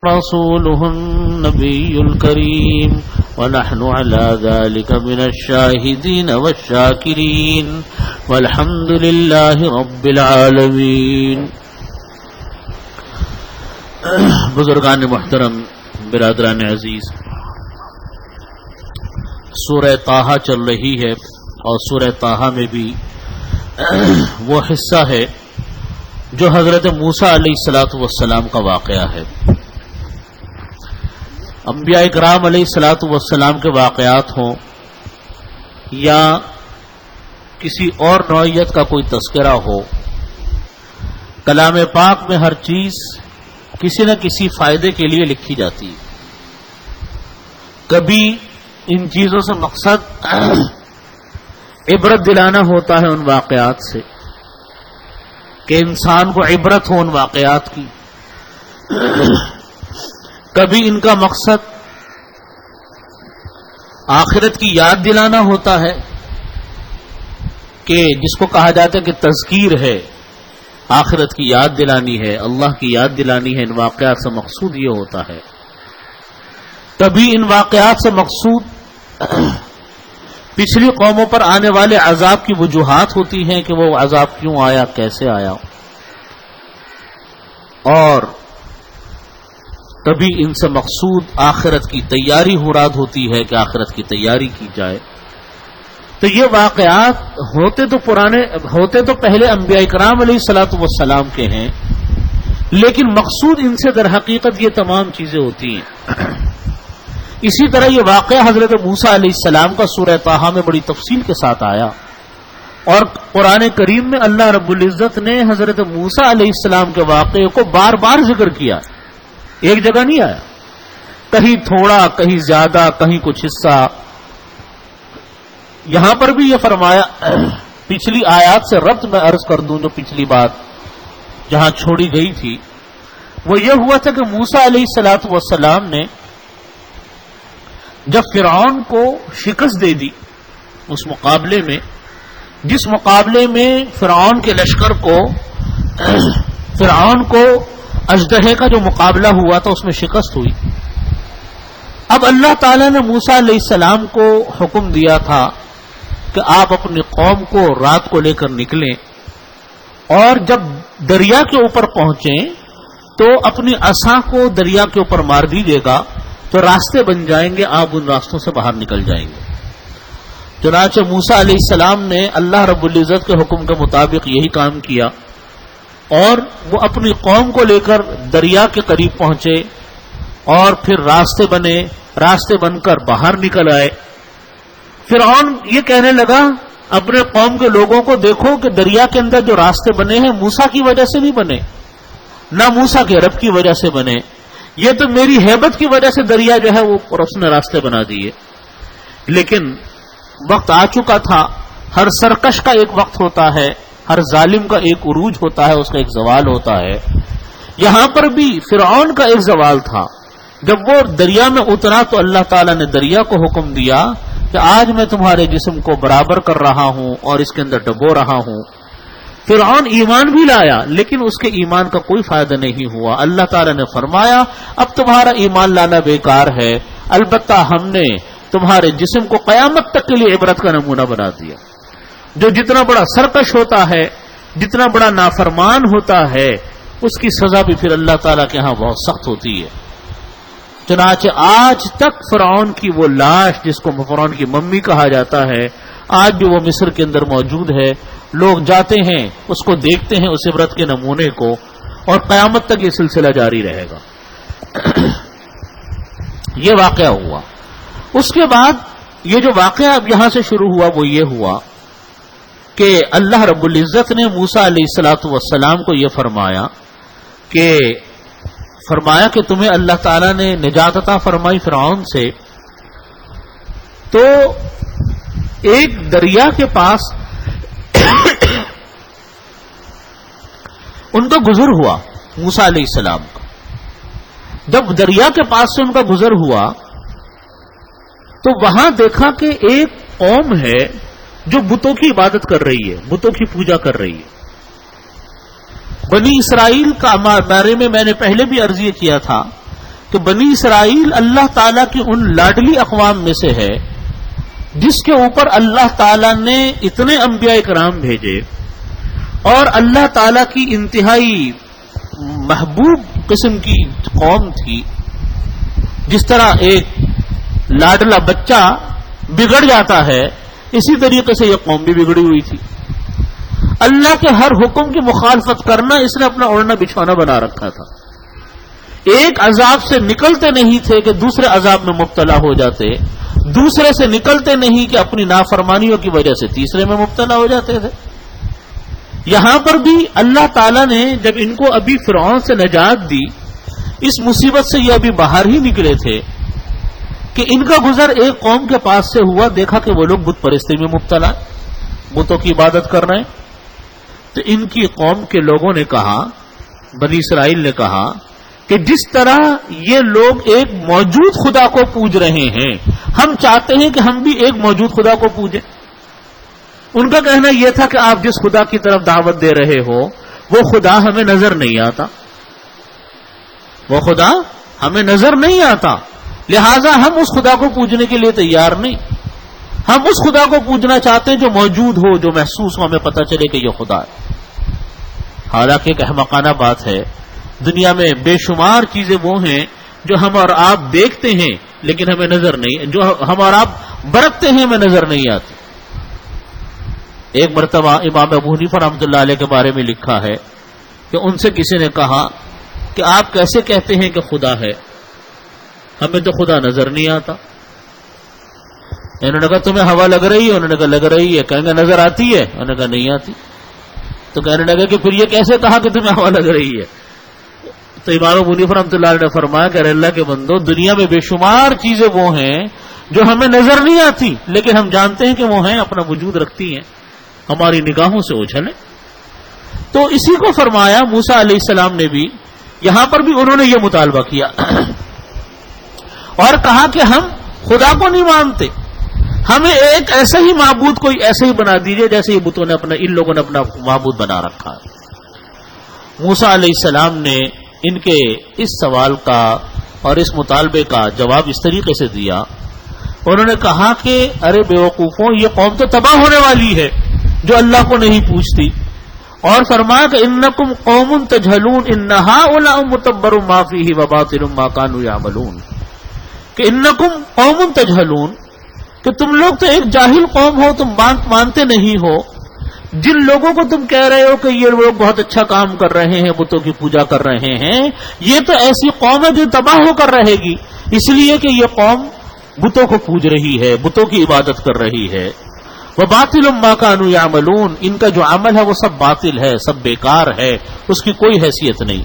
رسوله النبي الكريم ونحن على ذلك من الشاهدين والشاكرين والحمد لله رب العالمين. بزرگان محترم، برادران عزیز، سورہ طٰہٰ چل رہی ہے اور سورہ طٰہٰ میں بھی وہ حصہ ہے جو حضرت موسیٰ علیہ السلام کا واقعہ ہے. انبیاء کرام علیہ السلام کے واقعات ہوں یا کسی اور نوعیت کا کوئی تذکرہ ہو، کلام پاک میں ہر چیز کسی نہ کسی فائدے کے لیے لکھی جاتی ہے. کبھی ان چیزوں سے مقصد عبرت دلانا ہوتا ہے ان واقعات سے، کہ انسان کو عبرت ہو ان واقعات کی. کبھی ان کا مقصد آخرت کی یاد دلانا ہوتا ہے، کہ جس کو کہا جاتا ہے کہ تذکیر ہے، آخرت کی یاد دلانی ہے، اللہ کی یاد دلانی ہے. ان واقعات سے مقصود یہ ہوتا ہے. کبھی ان واقعات سے مقصود پچھلی قوموں پر آنے والے عذاب کی وجوہات ہوتی ہیں کہ وہ عذاب کیوں آیا، کیسے آیا. اور کبھی ان سے مقصود آخرت کی تیاری مراد ہوتی ہے کہ آخرت کی تیاری کی جائے. تو یہ واقعات ہوتے تو پہلے انبیاء کرام علیہ السلام کے ہیں، لیکن مقصود ان سے در حقیقت یہ تمام چیزیں ہوتی ہیں. اسی طرح یہ واقعہ حضرت موسیٰ علیہ السلام کا سورہ طٰہٰ میں بڑی تفصیل کے ساتھ آیا، اور قرآن کریم میں اللہ رب العزت نے حضرت موسیٰ علیہ السلام کے واقعے کو بار بار ذکر کیا. ایک جگہ نہیں آیا، کہیں تھوڑا، کہیں زیادہ، کہیں کچھ حصہ. یہاں پر بھی یہ فرمایا، پچھلی آیات سے ربط میں عرض کر دوں جو پچھلی بات جہاں چھوڑی گئی تھی، وہ یہ ہوا تھا کہ موسیٰ علیہ السلام نے جب فرعون کو شکست دے دی اس مقابلے میں، جس مقابلے میں فرعون کے لشکر کو اژدہے کا جو مقابلہ ہوا تھا اس میں شکست ہوئی. اب اللہ تعالیٰ نے موسیٰ علیہ السلام کو حکم دیا تھا کہ آپ اپنی قوم کو رات کو لے کر نکلیں، اور جب دریا کے اوپر پہنچیں تو اپنی عصا کو دریا کے اوپر مار دیجیے گا تو راستے بن جائیں گے، آپ ان راستوں سے باہر نکل جائیں گے. چنانچہ موسیٰ علیہ السلام نے اللہ رب العزت کے حکم کے مطابق یہی کام کیا، اور وہ اپنی قوم کو لے کر دریا کے قریب پہنچے، اور پھر راستے بن کر باہر نکل آئے. فرعون یہ کہنے لگا اپنے قوم کے لوگوں کو، دیکھو کہ دریا کے اندر جو راستے بنے ہیں موسیٰ کی وجہ سے نہیں بنے، نہ موسیٰ کے رب کی وجہ سے بنے، یہ تو میری ہیبت کی وجہ سے دریا جو ہے وہ اس نے راستے بنا دیے. لیکن وقت آ چکا تھا. ہر سرکش کا ایک وقت ہوتا ہے، ہر ظالم کا ایک عروج ہوتا ہے، اس کا ایک زوال ہوتا ہے. یہاں پر بھی فرعون کا ایک زوال تھا. جب وہ دریا میں اترا تو اللہ تعالیٰ نے دریا کو حکم دیا کہ آج میں تمہارے جسم کو برابر کر رہا ہوں اور اس کے اندر ڈبو رہا ہوں. فرعون ایمان بھی لایا، لیکن اس کے ایمان کا کوئی فائدہ نہیں ہوا. اللہ تعالیٰ نے فرمایا اب تمہارا ایمان لانا بیکار ہے، البتہ ہم نے تمہارے جسم کو قیامت تک کے لیے عبرت کا نمونہ بنا دیا. جو جتنا بڑا سرکش ہوتا ہے، جتنا بڑا نافرمان ہوتا ہے، اس کی سزا بھی پھر اللہ تعالیٰ کے ہاں بہت سخت ہوتی ہے. چنانچہ آج تک فرعون کی وہ لاش، جس کو فرعون کی ممی کہا جاتا ہے، آج بھی وہ مصر کے اندر موجود ہے. لوگ جاتے ہیں، اس کو دیکھتے ہیں، اس عبرت کے نمونے کو، اور قیامت تک یہ سلسلہ جاری رہے گا. یہ واقعہ ہوا. اس کے بعد یہ جو واقعہ اب یہاں سے شروع ہوا وہ یہ ہوا کہ اللہ رب العزت نے موسیٰ علیہ السلام کو یہ فرمایا کہ تمہیں اللہ تعالیٰ نے نجات عطا فرمائی فرعون سے. تو ایک دریا کے پاس ان کا گزر ہوا موسیٰ علیہ السلام کا. جب دریا کے پاس سے ان کا گزر ہوا تو وہاں دیکھا کہ ایک قوم ہے جو بتوں کی عبادت کر رہی ہے، بتوں کی پوجا کر رہی ہے. بنی اسرائیل کا بارے میں نے پہلے بھی عرض یہ کیا تھا کہ بنی اسرائیل اللہ تعالیٰ کی ان لاڈلی اقوام میں سے ہے جس کے اوپر اللہ تعالیٰ نے اتنے انبیاء کرام بھیجے، اور اللہ تعالیٰ کی انتہائی محبوب قسم کی قوم تھی. جس طرح ایک لاڈلا بچہ بگڑ جاتا ہے، اسی طریقے سے یہ قوم بھی بگڑی ہوئی تھی. اللہ کے ہر حکم کی مخالفت کرنا اس نے اپنا اوڑھنا بچھونا بنا رکھا تھا. ایک عذاب سے نکلتے نہیں تھے کہ دوسرے عذاب میں مبتلا ہو جاتے، دوسرے سے نکلتے نہیں کہ اپنی نافرمانیوں کی وجہ سے تیسرے میں مبتلا ہو جاتے تھے. یہاں پر بھی اللہ تعالیٰ نے جب ان کو ابھی فرعون سے نجات دی، اس مصیبت سے یہ ابھی باہر ہی نکلے تھے کہ ان کا گزر ایک قوم کے پاس سے ہوا، دیکھا کہ وہ لوگ بت پرستی میں مبتلا، بتوں کی عبادت کر رہے ہیں. تو ان کی قوم کے لوگوں نے کہا، بنی اسرائیل نے کہا کہ جس طرح یہ لوگ ایک موجود خدا کو پوج رہے ہیں، ہم چاہتے ہیں کہ ہم بھی ایک موجود خدا کو پوجیں. ان کا کہنا یہ تھا کہ آپ جس خدا کی طرف دعوت دے رہے ہو وہ خدا ہمیں نظر نہیں آتا، وہ خدا ہمیں نظر نہیں آتا، لہذا ہم اس خدا کو پوجنے کے لیے تیار نہیں. ہم اس خدا کو پوجنا چاہتے ہیں جو موجود ہو، جو محسوس ہو، ہمیں پتہ چلے کہ یہ خدا ہے. حالانکہ ایک احمقانہ بات ہے، دنیا میں بے شمار چیزیں وہ ہیں جو ہم اور آپ دیکھتے ہیں لیکن ہمیں نظر نہیں، جو ہم اور آپ برتتے ہیں ہمیں نظر نہیں آتی. ایک مرتبہ امام ابو حنیفہ رحمۃ اللہ علیہ کے بارے میں لکھا ہے کہ ان سے کسی نے کہا کہ آپ کیسے کہتے ہیں کہ خدا ہے، ہمیں تو خدا نظر نہیں آتا. انہوں نے کہا تمہیں ہوا لگ رہی ہے؟ انہوں نے کہا لگ رہی ہے. کہیں گے نظر آتی ہے؟ انہوں نے کہا نہیں آتی. تو کہنے لگا کہ پھر یہ کیسے کہا کہ تمہیں ہوا لگ رہی ہے؟ تو امام ابو حنیفہ رحمۃ اللہ علیہ نے فرمایا کہ اللہ کے بندو، دنیا میں بے شمار چیزیں وہ ہیں جو ہمیں نظر نہیں آتی لیکن ہم جانتے ہیں کہ وہ ہیں، اپنا وجود رکھتی ہیں، ہماری نگاہوں سے اوجھل ہے. تو اسی کو فرمایا موسیٰ علیہ السلام نے بھی، یہاں پر بھی انہوں نے یہ مطالبہ کیا اور کہا کہ ہم خدا کو نہیں مانتے، ہمیں ایک ایسا ہی معبود کوئی ایسے ہی بنا دیجئے جیسے یہ بتوں نے ان لوگوں نے اپنا معبود بنا رکھا ہے. موسیٰ علیہ السلام نے ان کے اس سوال کا اور اس مطالبے کا جواب اس طریقے سے دیا. انہوں نے کہا کہ ارے بیوقوفوں، یہ قوم تو تباہ ہونے والی ہے جو اللہ کو نہیں پوچھتی. اور فرمایا کہ انکم قوم تجہلون ان ہؤلاء متبر ما فیہ وباطل ما كانوا یعملون، کہ انکم قوم تجہلون، کہ تم لوگ تو ایک جاہل قوم ہو، تم مانتے نہیں ہو. جن لوگوں کو تم کہہ رہے ہو کہ یہ لوگ بہت اچھا کام کر رہے ہیں، بتوں کی پوجا کر رہے ہیں، یہ تو ایسی قوم ہے جو تباہ ہو کر رہے گی، اس لیے کہ یہ قوم بتوں کو پوج رہی ہے، بتوں کی عبادت کر رہی ہے. وباطل ما كانوا يعملون، ان کا جو عمل ہے وہ سب باطل ہے، سب بیکار ہے، اس کی کوئی حیثیت نہیں.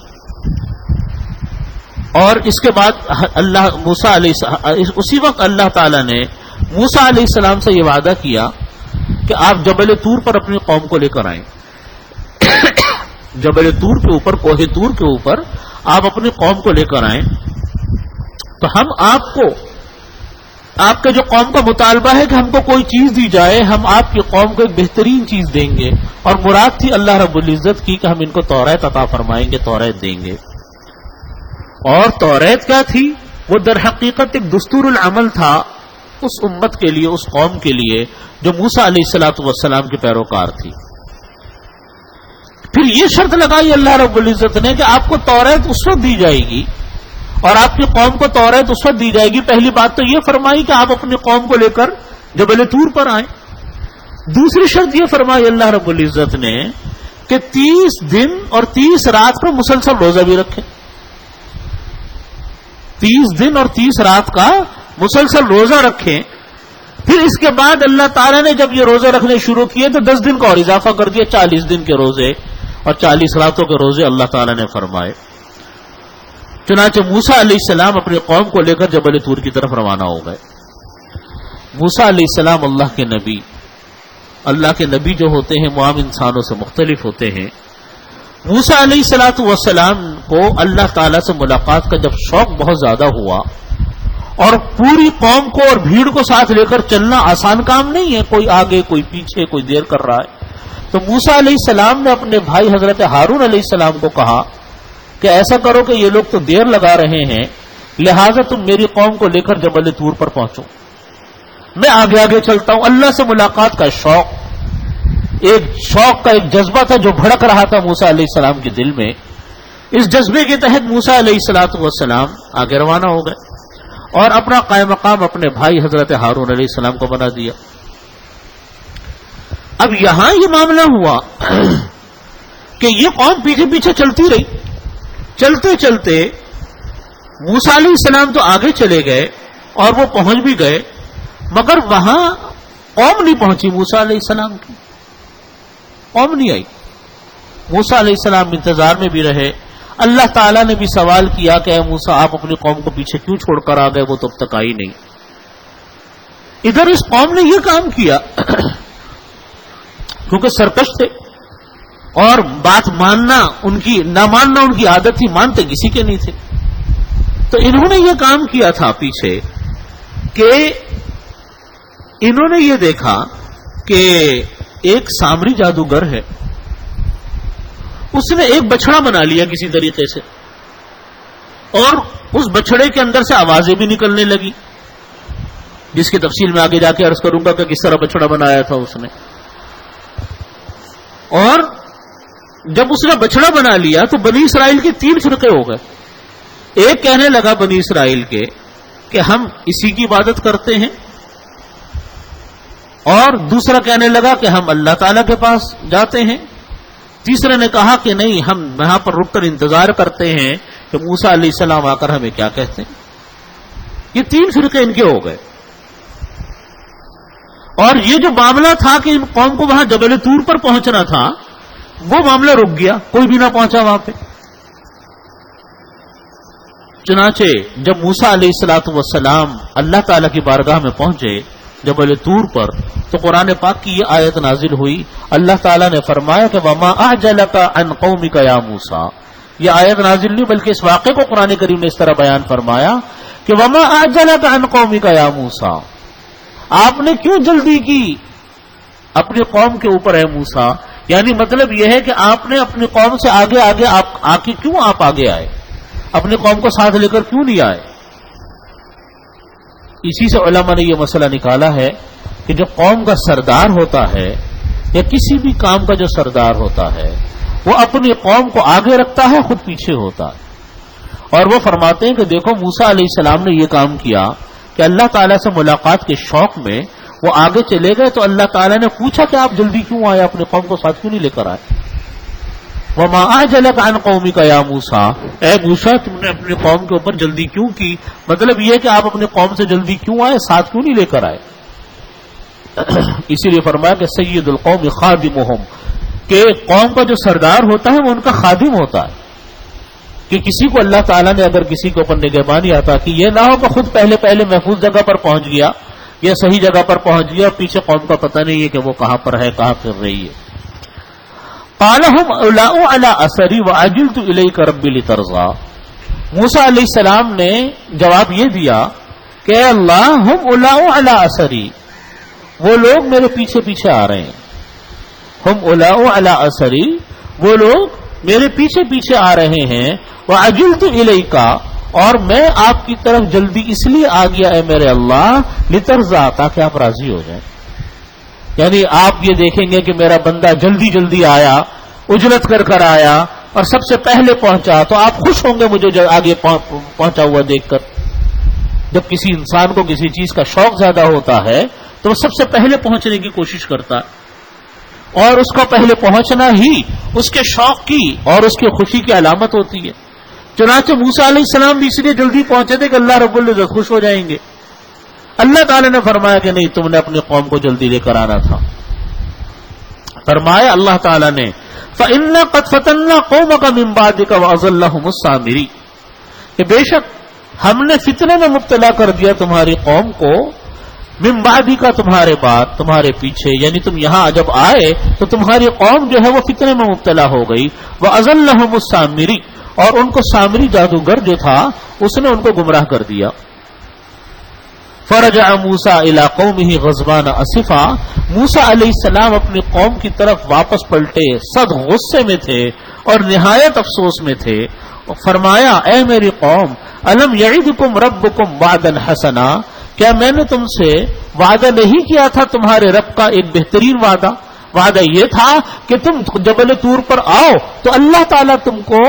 اور اس کے بعد اسی وقت اللہ تعالی نے موسیٰ علیہ السلام سے یہ وعدہ کیا کہ آپ جبل طور پر اپنی قوم کو لے کر آئیں. جبل طور کے اوپر، کوہ طور کے اوپر آپ اپنی قوم کو لے کر آئیں تو ہم آپ کے جو قوم کا مطالبہ ہے کہ ہم کو کوئی چیز دی جائے، ہم آپ کی قوم کو ایک بہترین چیز دیں گے. اور مراد تھی اللہ رب العزت کی کہ ہم ان کو توریت عطا فرمائیں گے، توریت دیں گے. اور توریت کیا تھی؟ وہ در حقیقت ایک دستور العمل تھا اس امت کے لیے، اس قوم کے لیے جو موسیٰ علیہ الصلوۃ والسلام کے پیروکار تھی. پھر یہ شرط لگائی اللہ رب العزت نے کہ آپ کو توریت اس وقت دی جائے گی اور آپ کی قوم کو توریت اس وقت دی جائے گی. پہلی بات تو یہ فرمائی کہ آپ اپنی قوم کو لے کر جبل طور پر آئیں. دوسری شرط یہ فرمائی اللہ رب العزت نے کہ 30 دن اور 30 رات کا مسلسل روزہ بھی رکھیں. 30 دن اور 30 رات کا مسلسل روزہ رکھیں. پھر اس کے بعد اللہ تعالیٰ نے جب یہ روزے رکھنے شروع کیے تو 10 دن کا اور اضافہ کر دیا، 40 دن کے روزے اور 40 راتوں کے روزے اللہ تعالیٰ نے فرمائے. چنانچہ موسیٰ علیہ السلام اپنی قوم کو لے کر جبل طور کی طرف روانہ ہو گئے. موسیٰ علیہ السلام اللہ کے نبی جو ہوتے ہیں وہ عام انسانوں سے مختلف ہوتے ہیں. موسیٰ علیہ السلام کو اللہ تعالیٰ سے ملاقات کا جب شوق بہت زیادہ ہوا، اور پوری قوم کو اور بھیڑ کو ساتھ لے کر چلنا آسان کام نہیں ہے، کوئی آگے کوئی پیچھے کوئی دیر کر رہا ہے، تو موسیٰ علیہ السلام نے اپنے بھائی حضرت ہارون علیہ السلام کو کہا کہ ایسا کرو کہ یہ لوگ تو دیر لگا رہے ہیں، لہذا تم میری قوم کو لے کر جبل طور پر پہنچو. میں آگے آگے چلتا ہوں. اللہ سے ملاقات کا شوق کا ایک جذبہ تھا جو بھڑک رہا تھا موسیٰ علیہ السلام کے دل میں. اس جذبے کے تحت موسیٰ علیہ السلام آگے روانہ ہو گئے اور اپنا قائم مقام اپنے بھائی حضرت ہارون علیہ السلام کو بنا دیا. اب یہاں یہ معاملہ ہوا کہ یہ قوم پیچھے پیچھے چلتی رہی. چلتے چلتے موسیٰ علیہ السلام تو آگے چلے گئے اور وہ پہنچ بھی گئے، مگر وہاں قوم نہیں پہنچی. موسیٰ علیہ السلام کی قوم نہیں آئی. موسیٰ علیہ السلام انتظار میں بھی رہے. اللہ تعالیٰ نے بھی سوال کیا کہ اے موسیٰ آپ اپنی قوم کو پیچھے کیوں چھوڑ کر آ گئے، وہ تو اب تک آئی نہیں. ادھر اس قوم نے یہ کام کیا کیونکہ سرکش تھے اور بات ماننا ان کی نہ ماننا ان کی عادت تھی، مانتے کسی کے نہیں تھے. تو انہوں نے یہ کام کیا تھا پیچھے کہ انہوں نے یہ دیکھا کہ ایک سامری جادوگر ہے، اس نے ایک بچڑا بنا لیا کسی طریقے سے، اور اس بچڑے کے اندر سے آوازیں بھی نکلنے لگی، جس کی تفصیل میں آگے جا کے عرض کروں گا کہ کس طرح بچڑا بنایا تھا اس نے. اور جب اس نے بچڑا بنا لیا تو بنی اسرائیل کے 3 فرقے ہو گئے. ایک کہنے لگا بنی اسرائیل کے کہ ہم اسی کی عبادت کرتے ہیں، اور دوسرا کہنے لگا کہ ہم اللہ تعالیٰ کے پاس جاتے ہیں. تیسرے نے کہا کہ نہیں، ہم یہاں پر رک کر انتظار کرتے ہیں کہ موسیٰ علیہ السلام آ کر ہمیں کیا کہتے ہیں. یہ 3 فرقے ان کے ہو گئے. اور یہ جو معاملہ تھا کہ ان قوم کو وہاں جبل طور پر پہنچنا تھا، وہ معاملہ رک گیا، کوئی بھی نہ پہنچا وہاں پہ. چنانچہ جب موسیٰ علیہ السلام اللہ تعالیٰ کی بارگاہ میں پہنچے جبل طور پر، تو قرآن پاک کی یہ آیت نازل ہوئی. اللہ تعالیٰ نے فرمایا کہ وَمَا أَعْجَلَكَ عَنْ قَوْمِكَ يَا موسیٰ. یہ آیت نازل نہیں بلکہ اس واقعے کو قرآن کریم نے اس طرح بیان فرمایا کہ وَمَا أَعْجَلَكَ عَنْ قَوْمِكَ يَا موسیٰ، آپ نے کیوں جلدی کی اپنی قوم کے اوپر ہے موسیٰ. یعنی مطلب یہ ہے کہ آپ نے اپنی قوم سے آگے آگے آ کے کیوں آپ آگے آئے، اپنی قوم کو ساتھ لے کر کیوں نہیں آئے. اسی سے علماء نے یہ مسئلہ نکالا ہے کہ جو قوم کا سردار ہوتا ہے یا کسی بھی کام کا جو سردار ہوتا ہے، وہ اپنی قوم کو آگے رکھتا ہے، خود پیچھے ہوتا ہے. اور وہ فرماتے ہیں کہ دیکھو موسیٰ علیہ السلام نے یہ کام کیا کہ اللہ تعالیٰ سے ملاقات کے شوق میں وہ آگے چلے گئے، تو اللہ تعالیٰ نے پوچھا کہ آپ جلدی کیوں آئے، اپنی قوم کو ساتھ کیوں نہیں لے کر آئے. وَمَا أَعْجَلَكَ عَنْ قَوْمِكَ يَا موسیٰ، اے موسیٰ تم نے اپنی قوم کے اوپر جلدی کیوں کی. مطلب یہ کہ آپ اپنی قوم سے جلدی کیوں آئے، ساتھ کیوں نہیں لے کر آئے. اسی لیے فرمایا کہ سید القوم خادمہم، کہ قوم کا جو سردار ہوتا ہے وہ ان کا خادم ہوتا ہے. کہ کسی کو اللہ تعالیٰ نے اگر کسی کے اوپر نگہبانی عطا کی، یہ نہ ہو کہ خود پہلے محفوظ جگہ پر پہنچ گیا یا صحیح جگہ پر پہنچ گیا اور پیچھے قوم کا پتہ نہیں ہے کہ وہ کہاں پر ہے، کہاں پھر رہی ہے. قَالَ هُمْ أُولَاءُ عَلَىٰ أَثَرِي وَعَجِلْتُ إِلَيْكَ رَبِّ لِتَرْضَىٰ. موسیٰ علیہ السلام نے جواب یہ دیا کہ اے اللہ، ہم أُولَاءُ عَلَىٰ أَثَرِي، وہ لوگ میرے پیچھے پیچھے آ رہے ہیں. ہم أُولَاءُ عَلَىٰ أَثَرِي، وہ لوگ میرے پیچھے پیچھے آ رہے ہیں. وَعَجِلْتُ إِلَيْكَ، اور میں آپ کی طرف جلدی اس لیے آ گیا اے میرے اللہ، لِتَرْضَىٰ، تاکہ آپ راضی ہو جائیں. یعنی آپ یہ دیکھیں گے کہ میرا بندہ جلدی جلدی آیا، اجلت کر کر آیا اور سب سے پہلے پہنچا، تو آپ خوش ہوں گے مجھے آگے پہنچا ہوا دیکھ کر. جب کسی انسان کو کسی چیز کا شوق زیادہ ہوتا ہے تو وہ سب سے پہلے پہنچنے کی کوشش کرتا ہے، اور اس کا پہلے پہنچنا ہی اس کے شوق کی اور اس کی خوشی کی علامت ہوتی ہے. چنانچہ موسیٰ علیہ السلام بھی اس لیے جلدی پہنچے تھے کہ اللہ رب العزت خوش ہو جائیں گے. اللہ تعالی نے فرمایا کہ نہیں، تم نے اپنی قوم کو جلدی لے کر آنا تھا. فرمایا اللہ تعالی نے فَإِنَّا قَدْ فَتَنَّا قَوْمَكَ مِن بَعْدِكَ وَأَضَلَّهُمُ السَّامِرِي، کہ بے شک ہم نے فتنے میں مبتلا کر دیا تمہاری قوم کو، من بعدک، تمہارے بعد، تمہارے پیچھے. یعنی تم یہاں جب آئے تو تمہاری قوم جو ہے وہ فتنے میں مبتلا ہو گئی. وَأَضَلَّهُمُ السَّامِرِي، اور ان کو سامری جادوگر جو تھا اس نے ان کو گمراہ کر دیا. فرجع موسیٰ الی قومہ غضبان اسفا، موسیٰ علیہ السلام اپنی قوم کی طرف واپس پلٹے، صد غصے میں تھے اور نہایت افسوس میں تھے. فرمایا اے میری قوم الم یعدکم ربکم وعدا حسنا، کیا میں نے تم سے وعدہ نہیں کیا تھا تمہارے رب کا ایک بہترین وعدہ؟ وعدہ یہ تھا کہ تم جبل طور پر آؤ تو اللہ تعالیٰ تم کو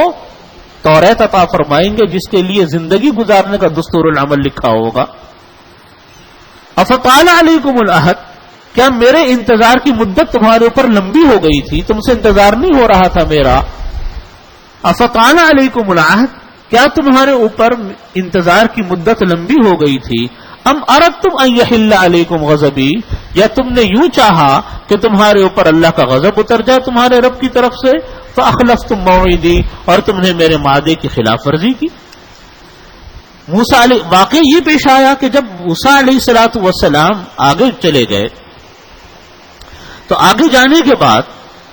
توریت عطا فرمائیں گے جس کے لیے زندگی گزارنے کا دستور العمل لکھا ہوگا۔ افطال علیکم العہد، کیا میرے انتظار کی مدت تمہارے اوپر لمبی ہو گئی تھی؟ تم سے انتظار نہیں ہو رہا تھا میرا؟ افطال علیکم العہد، کیا تمہارے اوپر انتظار کی مدت لمبی ہو گئی تھی؟ ام اردتم ان یحل علیکم غضبی، یا تم نے یوں چاہا کہ تمہارے اوپر اللہ کا غضب اتر جائے تمہارے رب کی طرف سے؟ فاخلفتم موعدی، اور تم نے میرے وعدے کی خلاف ورزی کی۔ موسیٰ علیہ واقعہ یہ پیش آیا کہ جب موسیٰ علیہ الصلوۃ والسلام آگے چلے گئے تو آگے جانے کے بعد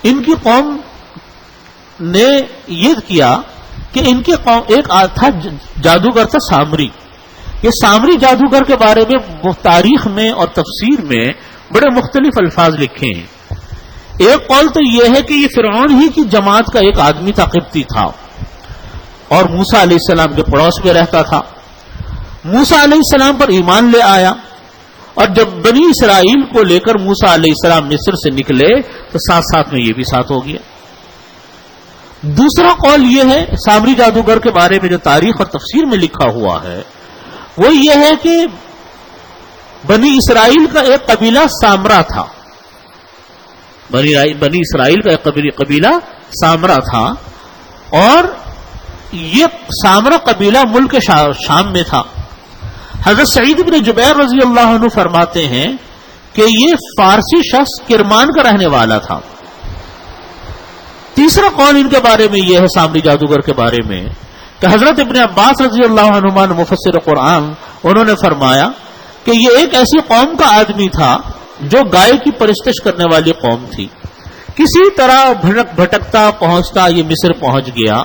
ان کی قوم نے یہ کیا کہ ان کی قوم ایک تھا جادوگر تھا سامری۔ یہ سامری جادوگر کے بارے میں وہ تاریخ میں اور تفسیر میں بڑے مختلف الفاظ لکھے ہیں۔ ایک قول تو یہ ہے کہ یہ فرعون ہی کی جماعت کا ایک آدمی تھا، قبطی تھا، اور موسیٰ علیہ السلام کے پڑوس میں رہتا تھا۔ موسیٰ علیہ السلام پر ایمان لے آیا، اور جب بنی اسرائیل کو لے کر موسیٰ علیہ السلام مصر سے نکلے تو ساتھ ساتھ میں یہ بھی ساتھ ہو گیا۔ دوسرا قول یہ ہے سامری جادوگر کے بارے میں جو تاریخ اور تفسیر میں لکھا ہوا ہے وہ یہ ہے کہ بنی اسرائیل کا ایک قبیلہ سامرا تھا، بنی اسرائیل کا ایک قبیلہ سامرا تھا، اور یہ سامرا قبیلہ ملک شام میں تھا۔ حضرت سعید بن جبیر رضی اللہ عنہ فرماتے ہیں کہ یہ فارسی شخص کرمان کا رہنے والا تھا۔ تیسرا قول ان کے بارے میں یہ ہے سامری جادوگر کے بارے میں کہ حضرت ابن عباس رضی اللہ عنہما مفسر قرآن، انہوں نے فرمایا کہ یہ ایک ایسی قوم کا آدمی تھا جو گائے کی پرستش کرنے والی قوم تھی۔ کسی طرح بھٹکتا پہنچتا یہ مصر پہنچ گیا،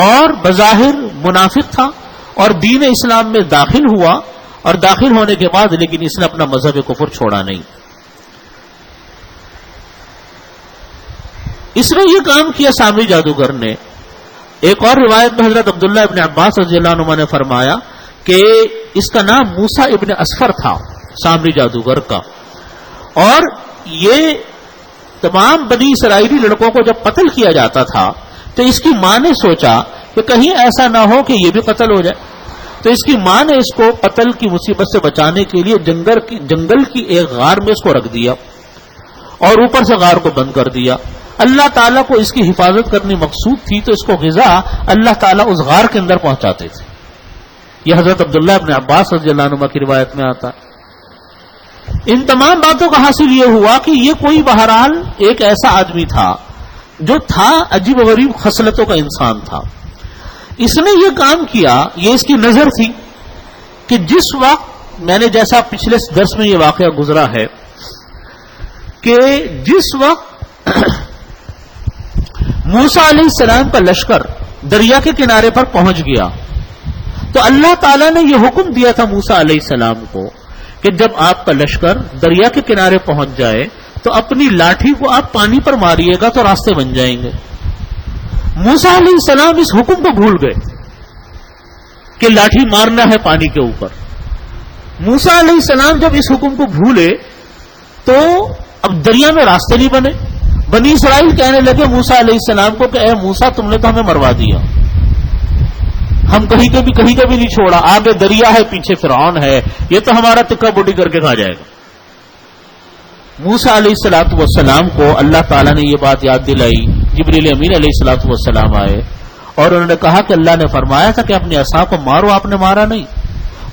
اور بظاہر منافق تھا اور دین اسلام میں داخل ہوا، اور داخل ہونے کے بعد لیکن اس نے اپنا مذہب کفر چھوڑا نہیں۔ اس نے یہ کام کیا سامری جادوگر نے۔ ایک اور روایت میں حضرت عبداللہ ابن عباس رضی اللہ عنہ نے فرمایا کہ اس کا نام موسیٰ ابن اسفر تھا سامری جادوگر کا، اور یہ تمام بنی اسرائیلی لڑکوں کو جب قتل کیا جاتا تھا تو اس کی ماں نے سوچا کہ کہیں ایسا نہ ہو کہ یہ بھی قتل ہو جائے، تو اس کی ماں نے اس کو قتل کی مصیبت سے بچانے کے لیے جنگل کی ایک غار میں اس کو رکھ دیا، اور اوپر سے غار کو بند کر دیا۔ اللہ تعالیٰ کو اس کی حفاظت کرنی مقصود تھی تو اس کو غذا اللہ تعالیٰ اس غار کے اندر پہنچاتے تھے۔ یہ حضرت عبداللہ ابن عباس رضی اللہ عنہ کی روایت میں آتا ہے۔ ان تمام باتوں کا حاصل یہ ہوا کہ یہ کوئی بہرحال ایک ایسا آدمی تھا جو تھا عجیب و غریب خصلتوں کا انسان تھا۔ اس نے یہ کام کیا، یہ اس کی نظر تھی کہ جس وقت میں نے جیسا پچھلے درس میں یہ واقعہ گزرا ہے کہ جس وقت موسیٰ علیہ السلام کا لشکر دریا کے کنارے پر پہنچ گیا تو اللہ تعالیٰ نے یہ حکم دیا تھا موسیٰ علیہ السلام کو کہ جب آپ کا لشکر دریا کے کنارے پہنچ جائے تو اپنی لاٹھی کو آپ پانی پر ماریے گا تو راستے بن جائیں گے۔ موسیٰ علیہ السلام اس حکم کو بھول گئے کہ لاٹھی مارنا ہے پانی کے اوپر۔ موسیٰ علیہ السلام جب اس حکم کو بھولے تو اب دریا میں راستے نہیں بنے۔ بنی اسرائیل کہنے لگے موسیٰ علیہ السلام کو کہ اے موسیٰ تم نے تو ہمیں مروا دیا، ہم کہیں کبھی نہیں چھوڑا، آگے دریا ہے پیچھے فرعون ہے، یہ تو ہمارا تکا بوٹی کر کے کھا جائے گا۔ موسیٰ علیہ السلام کو اللہ تعالیٰ نے یہ بات یاد دلائی، جبریل امین علیہ السلام آئے اور انہوں نے کہا کہ اللہ نے فرمایا تھا کہ اپنی عصا کو مارو، آپ نے مارا نہیں۔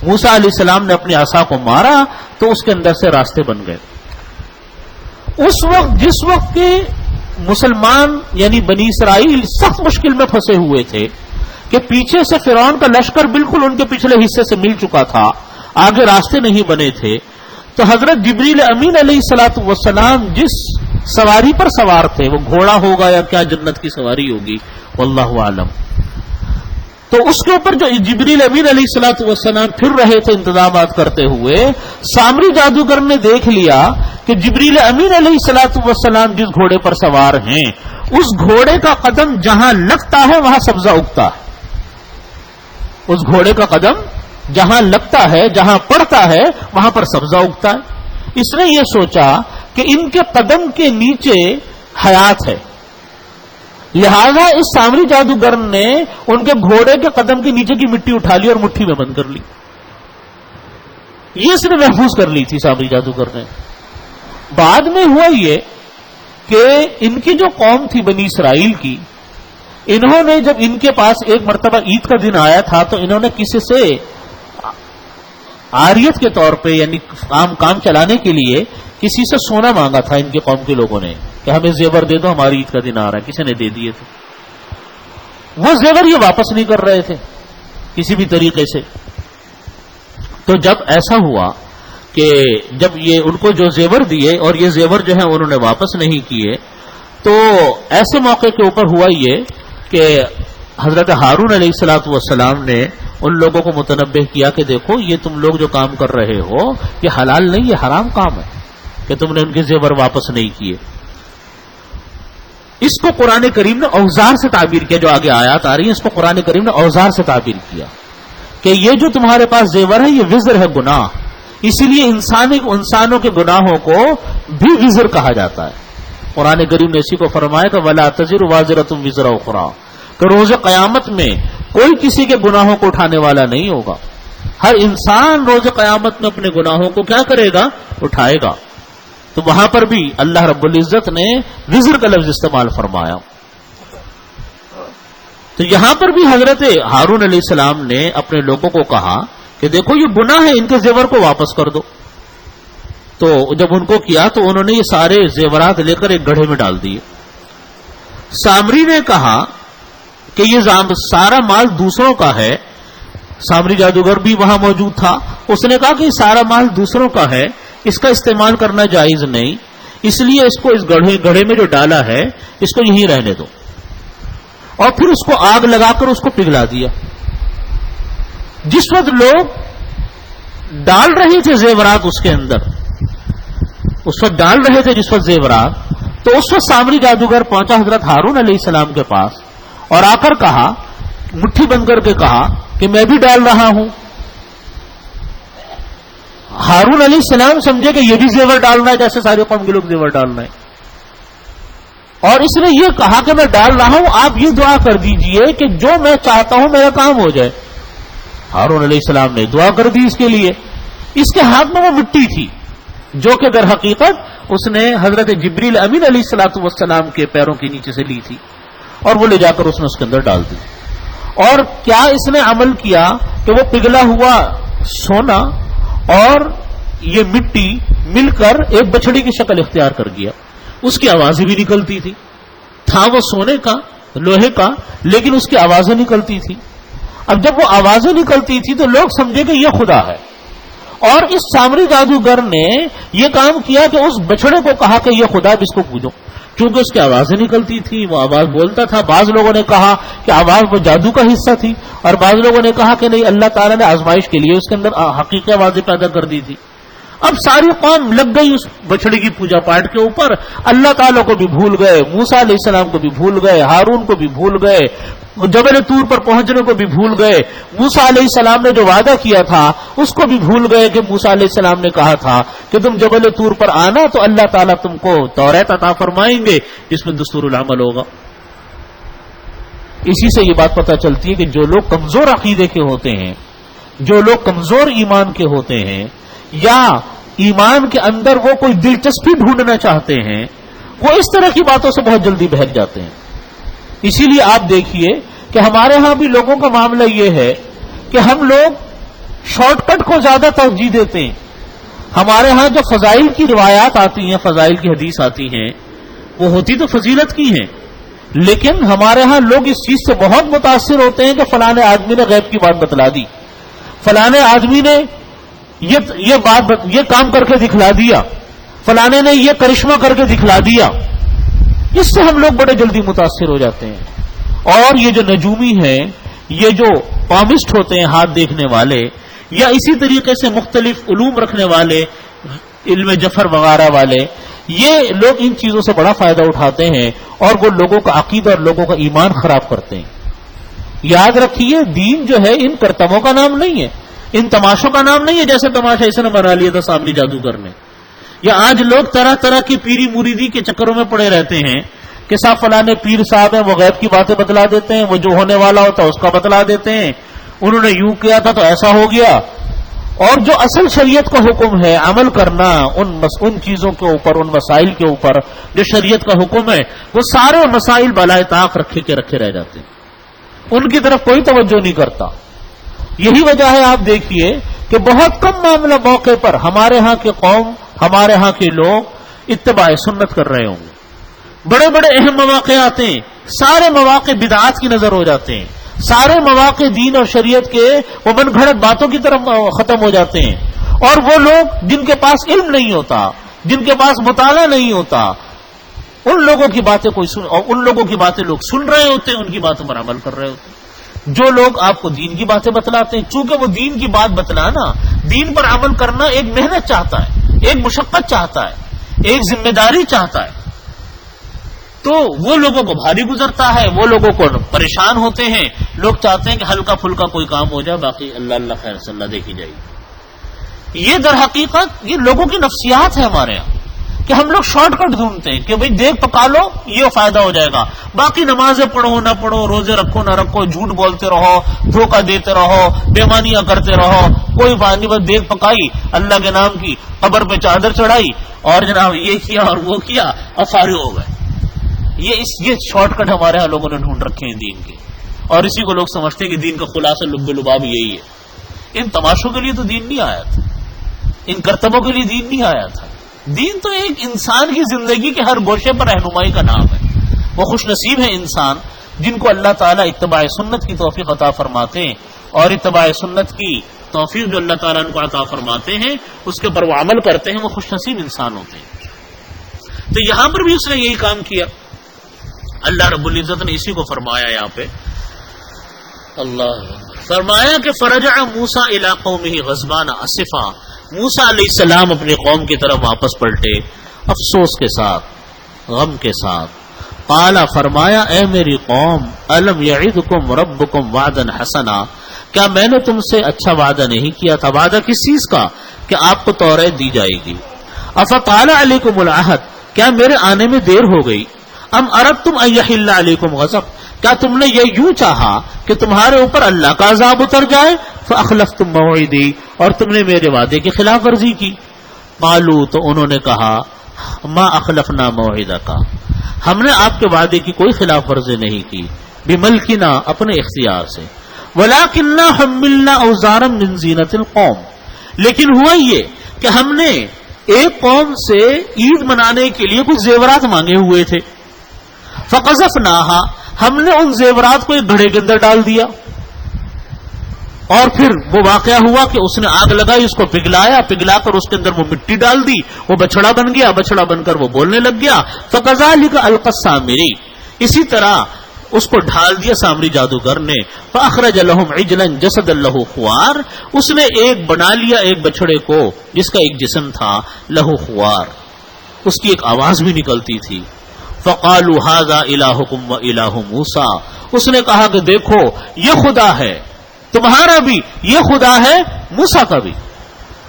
موسیٰ علیہ السلام نے اپنی عصا کو مارا تو اس کے اندر سے راستے بن گئے۔ اس وقت جس وقت کے مسلمان یعنی بنی اسرائیل سخت مشکل میں پھنسے ہوئے تھے کہ پیچھے سے فرعون کا لشکر بالکل ان کے پچھلے حصے سے مل چکا تھا، آگے راستے نہیں بنے تھے، تو حضرت جبریل امین علیہ السلام جس سواری پر سوار تھے، وہ گھوڑا ہوگا یا کیا جنت کی سواری ہوگی واللہ عالم، تو اس کے اوپر جو جبریل امین علیہ السلام پھر رہے تھے انتظامات کرتے ہوئے، سامری جادوگر نے دیکھ لیا کہ جبریل امین علیہ السلام جس گھوڑے پر سوار ہیں اس گھوڑے کا قدم جہاں لگتا ہے وہاں سبزہ اگتا ہے، اس گھوڑے کا قدم جہاں لگتا ہے، جہاں پڑتا ہے، وہاں پر سبزہ اگتا ہے۔ اس نے یہ سوچا کہ ان کے قدم کے نیچے حیات ہے، لہذا اس سامری جادوگر نے ان کے گھوڑے کے قدم کے نیچے کی مٹی اٹھا لی اور مٹھی میں بند کر لی۔ یہ اس نے محفوظ کر لی تھی سامری جادوگر نے۔ بعد میں ہوا یہ کہ ان کی جو قوم تھی بنی اسرائیل کی، انہوں نے جب ان کے پاس ایک مرتبہ عید کا دن آیا تھا تو انہوں نے کسی سے عاریت کے طور پہ، یعنی کام چلانے کے لیے کسی سے سونا مانگا تھا ان کی قوم کے لوگوں نے کہ ہمیں زیور دے دو، ہماری عید کا دن آ رہا ہے۔ کسی نے دے دیے تھے، وہ زیور یہ واپس نہیں کر رہے تھے کسی بھی طریقے سے۔ تو جب ایسا ہوا کہ جب یہ ان کو جو زیور دیے اور یہ زیور جو ہے انہوں نے واپس نہیں کیے، تو ایسے موقع کے اوپر ہوا یہ کہ حضرت ہارون علیہ الصلوۃ والسلام نے ان لوگوں کو متنبہ کیا کہ دیکھو یہ تم لوگ جو کام کر رہے ہو یہ حلال نہیں، یہ حرام کام ہے کہ تم نے ان کے زیور واپس نہیں کیے۔ اس کو قرآن کریم نے اوزار سے تعبیر کیا، جو آگے آیات آ رہی ہیں اس کو قرآن کریم نے اوزار سے تعبیر کیا کہ یہ جو تمہارے پاس زیور ہے یہ وزر ہے، گناہ، اسی لیے انسانوں کے گناہوں کو بھی وزر کہا جاتا ہے۔ قرآن کریم نے اسی کو فرمایا کہ وَلَا تَزِرُ وَازِرَةٌ وِزْرَ أُخْرَىٰ، کہ روز قیامت میں کوئی کسی کے گناہوں کو اٹھانے والا نہیں ہوگا، ہر انسان روز قیامت میں اپنے گناہوں کو کیا کرے گا؟ اٹھائے گا۔ تو وہاں پر بھی اللہ رب العزت نے وزر کا لفظ استعمال فرمایا۔ تو یہاں پر بھی حضرت ہارون علیہ السلام نے اپنے لوگوں کو کہا کہ دیکھو یہ گناہ ہے، ان کے زیور کو واپس کر دو۔ تو جب ان کو کیا تو انہوں نے یہ سارے زیورات لے کر ایک گڑھے میں ڈال دیے۔ سامری نے کہا کہ یہ سارا مال دوسروں کا ہے، سامری جادوگر بھی وہاں موجود تھا، اس نے کہا کہ یہ سارا مال دوسروں کا ہے، اس کا استعمال کرنا جائز نہیں، اس لیے اس کو اس گڑھے میں جو ڈالا ہے اس کو یہیں رہنے دو، اور پھر اس کو آگ لگا کر اس کو پگھلا دیا۔ جس وقت لوگ ڈال رہے تھے زیورات اس کے اندر، اس وقت ڈال رہے تھے جس وقت زیورات، تو اس وقت سامری جادوگر پہنچا حضرت ہارون علیہ السلام کے پاس اور آ کر کہا، مٹھی بند کر کے کہا کہ میں بھی ڈال رہا ہوں۔ ہارون علیہ السلام سمجھے کہ یہ بھی زیور ڈالنا ہے جیسے ساری قوم کے لوگ زیور ڈالنا ہے، اور اس نے یہ کہا کہ میں ڈال رہا ہوں، آپ یہ دعا کر دیجئے کہ جو میں چاہتا ہوں میرا کام ہو جائے۔ ہارون علیہ السلام نے دعا کر دی اس کے لیے۔ اس کے ہاتھ میں وہ مٹی تھی جو کہ در حقیقت اس نے حضرت جبریل امین علیہ الصلوۃ والسلام کے پیروں کے نیچے سے لی تھی، اور وہ لے جا کر اس نے اس کے اندر ڈال دی۔ اور کیا اس نے عمل کیا کہ وہ پگھلا ہوا سونا اور یہ مٹی مل کر ایک بچڑی کی شکل اختیار کر گیا۔ اس کی آوازیں بھی نکلتی تھی، تھا وہ سونے کا، لوہے کا، لیکن اس کی آوازیں نکلتی تھی۔ اب جب وہ آوازیں نکلتی تھی تو لوگ سمجھے کہ یہ خدا ہے، اور اس سامری جادوگر نے یہ کام کیا کہ اس بچڑے کو کہا کہ یہ خدا ہے، اس کو پوجو، چونکہ اس کی آوازیں نکلتی تھی، وہ آواز بولتا تھا۔ بعض لوگوں نے کہا کہ آواز وہ جادو کا حصہ تھی، اور بعض لوگوں نے کہا کہ نہیں، اللہ تعالیٰ نے آزمائش کے لیے اس کے اندر حقیقی آوازیں پیدا کر دی تھی۔ اب ساری قوم لگ گئی اس بچڑے کی پوجا پاٹ کے اوپر، اللہ تعالیٰ کو بھی بھول گئے، موسیٰ علیہ السلام کو بھی بھول گئے، ہارون کو بھی بھول گئے، جبل طور پر پہنچنے کو بھی بھول گئے، موسیٰ علیہ السلام نے جو وعدہ کیا تھا اس کو بھی بھول گئے کہ موسیٰ علیہ السلام نے کہا تھا کہ تم جبل طور پر آنا تو اللہ تعالیٰ تم کو توریت عطا فرمائیں گے جس میں دستور العمل ہوگا۔ اسی سے یہ بات پتہ چلتی ہے کہ جو لوگ کمزور عقیدے کے ہوتے ہیں، جو لوگ کمزور ایمان کے ہوتے ہیں، یا ایمان کے اندر وہ کوئی دلچسپی ڈھونڈنا چاہتے ہیں، وہ اس طرح کی باتوں سے بہت جلدی بہک جاتے ہیں۔ اسی لیے آپ دیکھیے کہ ہمارے ہاں بھی لوگوں کا معاملہ یہ ہے کہ ہم لوگ شارٹ کٹ کو زیادہ ترجیح دیتے ہیں۔ ہمارے ہاں جو فضائل کی روایات آتی ہیں، فضائل کی حدیث آتی ہیں، وہ ہوتی تو فضیلت کی ہیں، لیکن ہمارے ہاں لوگ اس چیز سے بہت متاثر ہوتے ہیں کہ فلاں آدمی نے غیب کی بات بتلا دی، فلاں آدمی نے یہ کام کر کے دکھلا دیا، فلاں نے یہ کرشمہ کر کے دکھلا دیا۔ اس سے ہم لوگ بڑے جلدی متاثر ہو جاتے ہیں۔ اور یہ جو نجومی ہیں، یہ جو پامسٹ ہوتے ہیں، ہاتھ دیکھنے والے، یا اسی طریقے سے مختلف علوم رکھنے والے، علم جفر وغیرہ والے، یہ لوگ ان چیزوں سے بڑا فائدہ اٹھاتے ہیں اور وہ لوگوں کا عقیدہ اور لوگوں کا ایمان خراب کرتے ہیں۔ یاد رکھیے دین جو ہے ان کرتبوں کا نام نہیں ہے، ان تماشوں کا نام نہیں ہے جیسے تماشا اس نے بنا لیا تھا سامری جادوگر نے. یا آج لوگ طرح طرح کی پیری مریدی کے چکروں میں پڑے رہتے ہیں کہ صاحب فلاں پیر صاحب ہیں وہ غیب کی باتیں بتلا دیتے ہیں، وہ جو ہونے والا ہوتا ہے اس کا بتلا دیتے ہیں، انہوں نے یوں کیا تھا تو ایسا ہو گیا. اور جو اصل شریعت کا حکم ہے عمل کرنا ان چیزوں کے اوپر، ان مسائل کے اوپر جو شریعت کا حکم ہے، وہ سارے مسائل بالائے طاق رکھے کے رکھے رہ جاتے ہیں، ان کی طرف کوئی توجہ نہیں کرتا. یہی وجہ ہے آپ دیکھیے کہ بہت کم معاملہ موقع پر ہمارے ہاں کے قوم، ہمارے ہاں کے لوگ اتباع سنت کر رہے ہوں گے. بڑے بڑے اہم مواقع آتے ہیں، سارے مواقع بدعات کی نظر ہو جاتے ہیں، سارے مواقع دین اور شریعت کے وہ من گھڑت باتوں کی طرف ختم ہو جاتے ہیں. اور وہ لوگ جن کے پاس علم نہیں ہوتا، جن کے پاس مطالعہ نہیں ہوتا، ان لوگوں کی باتیں ان لوگوں کی باتیں لوگ سن رہے ہوتے ہیں، ان کی باتوں پر عمل کر رہے ہوتے ہیں. جو لوگ آپ کو دین کی باتیں بتلاتے ہیں، چونکہ وہ دین کی بات بتلانا، دین پر عمل کرنا ایک محنت چاہتا ہے، ایک مشقت چاہتا ہے، ایک ذمہ داری چاہتا ہے، تو وہ لوگوں کو بھاری گزرتا ہے، وہ لوگوں کو پریشان ہوتے ہیں. لوگ چاہتے ہیں کہ ہلکا پھلکا کوئی کام ہو جائے، باقی اللہ اللہ خیر صلی اللہ دیکھی جائے گی. یہ در حقیقت یہ لوگوں کی نفسیات ہے ہمارے یہاں کہ ہم لوگ شارٹ کٹ ڈھونڈتے ہیں کہ بھئی دیکھ پکا لو یہ فائدہ ہو جائے گا، باقی نمازیں پڑھو نہ پڑھو، روزے رکھو نہ رکھو، جھوٹ بولتے رہو، دھوکہ دیتے رہو، بےمانیاں کرتے رہو، کوئی فائدہ نہیں، بس دیکھ پکائی اللہ کے نام کی، قبر پہ چادر چڑھائی اور جناب یہ کیا اور وہ کیا اور فارغ ہو گئے. یہ شارٹ کٹ ہمارے یہاں لوگوں نے ڈھونڈ رکھے ہیں دین کے، اور اسی کو لوگ سمجھتے ہیں کہ دین کا خلاصہ لب لباب یہی ہے. ان تماشوں کے لیے تو دین نہیں آیا تھا، ان کرتبوں کے لیے دین نہیں آیا تھا. دین تو ایک انسان کی زندگی کے ہر گوشے پر رہنمائی کا نام ہے. وہ خوش نصیب ہے انسان جن کو اللہ تعالیٰ اتباع سنت کی توفیق عطا فرماتے ہیں، اور اتباع سنت کی توفیق جو اللہ تعالیٰ ان کو عطا فرماتے ہیں اس کے پر وہ عمل کرتے ہیں، وہ خوش نصیب انسان ہوتے ہیں. تو یہاں پر بھی اس نے یہی کام کیا. اللہ رب العزت نے اسی کو فرمایا یہاں پہ، اللہ فرمایا کہ فرجع موسیٰ الی قومہ غضبان اسفا، موسیٰ علیہ السلام اپنی قوم کی طرف واپس پلٹے افسوس کے ساتھ، غم کے ساتھ. قال فرمایا اے میری قوم الم یعدکم ربکم وعدا حسنا، کیا میں نے تم سے اچھا وعدہ نہیں کیا تھا؟ وعدہ کس چیز کا؟ کہ آپ کو توریت دی جائے گی. افطال علیکم العہد، کیا میرے آنے میں دیر ہو گئی؟ ام اردتم ان یحل علیکم غضب، کیا تم نے یہ یوں چاہا کہ تمہارے اوپر اللہ کا عذاب اتر جائے؟ فاخلفتم موعدی، اور تم نے میرے وعدے کی خلاف ورزی کی. قالوا، تو انہوں نے کہا ما اخلفنا موعدک، ہم نے آپ کے وعدے کی کوئی خلاف ورزی نہیں کی، بملکنا، اپنے اختیار سے، ولکننا حملنا اوزارا من زینت القوم، لیکن ہوا یہ کہ ہم نے ایک قوم سے عید منانے کے لیے کچھ زیورات مانگے ہوئے تھے. فقذفناها، ہم نے ان زیورات کو ایک گھڑے کے اندر ڈال دیا، اور پھر وہ واقعہ ہوا کہ اس نے آگ لگائی، اس کو پگلا کر اس کے اندر وہ مٹی ڈال دی، وہ بچڑا بن گیا، بچڑا بن کر وہ بولنے لگ گیا. فکذالک القی السامری، اسی طرح اس کو ڈھال دیا سامری جادوگر نے. فاخرج لهم عجلا جسدا له خوار، اس نے ایک بنا لیا ایک بچڑے کو جس کا ایک جسم تھا، له خوار، اس کی ایک آواز بھی نکلتی تھی. فقالوا هذا الہکم والہ موسیٰ، اس نے کہا کہ دیکھو یہ خدا ہے تمہارا بھی، یہ خدا ہے موسیٰ کا بھی.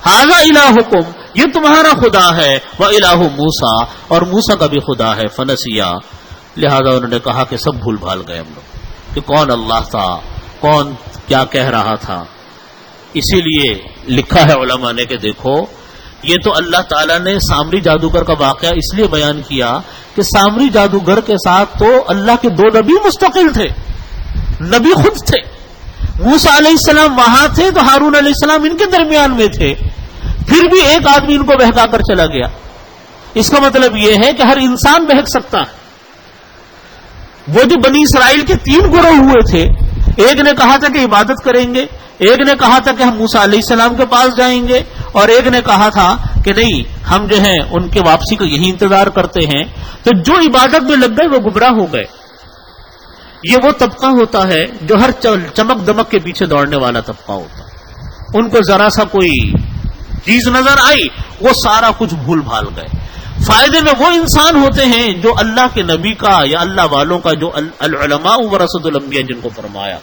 هذا الہکم، یہ تمہارا خدا ہے، والہ موسیٰ، اور موسیٰ کا بھی خدا ہے. فنسیا، لہذا انہوں نے کہا کہ سب بھول بھال گئے ہم لوگ کہ کون اللہ تھا، کون کیا کہہ رہا تھا. اسی لیے لکھا ہے علماء نے کہ دیکھو یہ تو اللہ تعالیٰ نے سامری جادوگر کا واقعہ اس لیے بیان کیا کہ سامری جادوگر کے ساتھ تو اللہ کے دو نبی مستقل تھے، نبی خود تھے. موسیٰ علیہ السلام وہاں تھے تو ہارون علیہ السلام ان کے درمیان میں تھے، پھر بھی ایک آدمی ان کو بہکا کر چلا گیا. اس کا مطلب یہ ہے کہ ہر انسان بہک سکتا ہے. وہ جو بنی اسرائیل کے 3 گروہ ہوئے تھے، ایک نے کہا تھا کہ عبادت کریں گے، ایک نے کہا تھا کہ ہم موسیٰ علیہ السلام کے پاس جائیں گے، اور ایک نے کہا تھا کہ نہیں ہم جو ہیں ان کے واپسی کو یہی انتظار کرتے ہیں. تو جو عبادت میں لگ گئے وہ گمراہ ہو گئے. یہ وہ طبقہ ہوتا ہے جو ہر چمک دمک کے پیچھے دوڑنے والا طبقہ ہوتا ہے. ان کو ذرا سا کوئی چیز نظر آئی وہ سارا کچھ بھول بھال گئے. فائدے میں وہ انسان ہوتے ہیں جو اللہ کے نبی کا یا اللہ والوں کا، جو العلماء ورثۃ الانبیاء جن کو فرمایا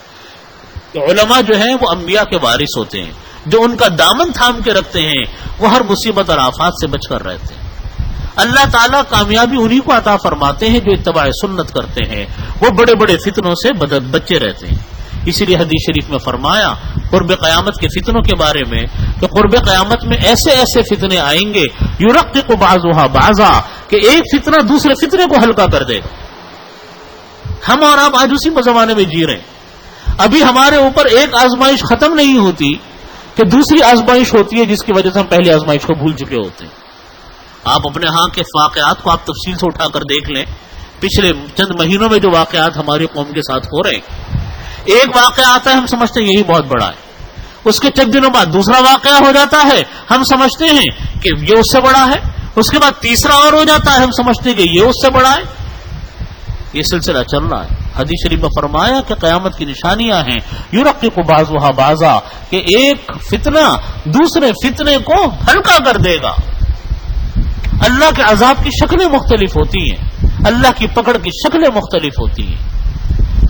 کہ علماء جو ہیں وہ انبیاء کے وارث ہوتے ہیں، جو ان کا دامن تھام کے رکھتے ہیں وہ ہر مصیبت اور آفات سے بچ کر رہتے ہیں۔ اللہ تعالیٰ کامیابی انہی کو عطا فرماتے ہیں جو اتباع سنت کرتے ہیں، وہ بڑے بڑے فتنوں سے بچے رہتے ہیں۔ اسی لیے حدیث شریف میں فرمایا قرب قیامت کے فتنوں کے بارے میں کہ قرب قیامت میں ایسے ایسے فتنے آئیں گے یرقق بعضها بعضا کہ ایک فتنہ دوسرے فتنے کو ہلکا کر دے گا۔ ہم اور آپ آج اسی زمانے میں جی رہے ہیں۔ ابھی ہمارے اوپر ایک آزمائش ختم نہیں ہوتی کہ دوسری آزمائش ہوتی ہے جس کی وجہ سے ہم پہلی آزمائش کو بھول چکے ہوتے ہیں۔ آپ اپنے ہاں کے واقعات کو آپ تفصیل سے اٹھا کر دیکھ لیں، پچھلے چند مہینوں میں جو واقعات ہماری قوم کے ساتھ ہو رہے ہیں، ایک واقعہ آتا ہے ہم سمجھتے ہیں یہی بہت بڑا ہے، اس کے چند دنوں بعد دوسرا واقعہ ہو جاتا ہے ہم سمجھتے ہیں کہ یہ اس سے بڑا ہے، اس کے بعد تیسرا اور ہو جاتا ہے ہم سمجھتے ہیں کہ یہ اس سے بڑا ہے۔ یہ سلسلہ چل رہا ہے۔ حدیث شریف میں فرمایا کہ قیامت کی نشانیاں ہیں یرقق بعضها بعضا کہ ایک فتنہ دوسرے فتنے کو ہلکا کر دے گا۔ اللہ کے عذاب کی شکلیں مختلف ہوتی ہیں، اللہ کی پکڑ کی شکلیں مختلف ہوتی ہیں۔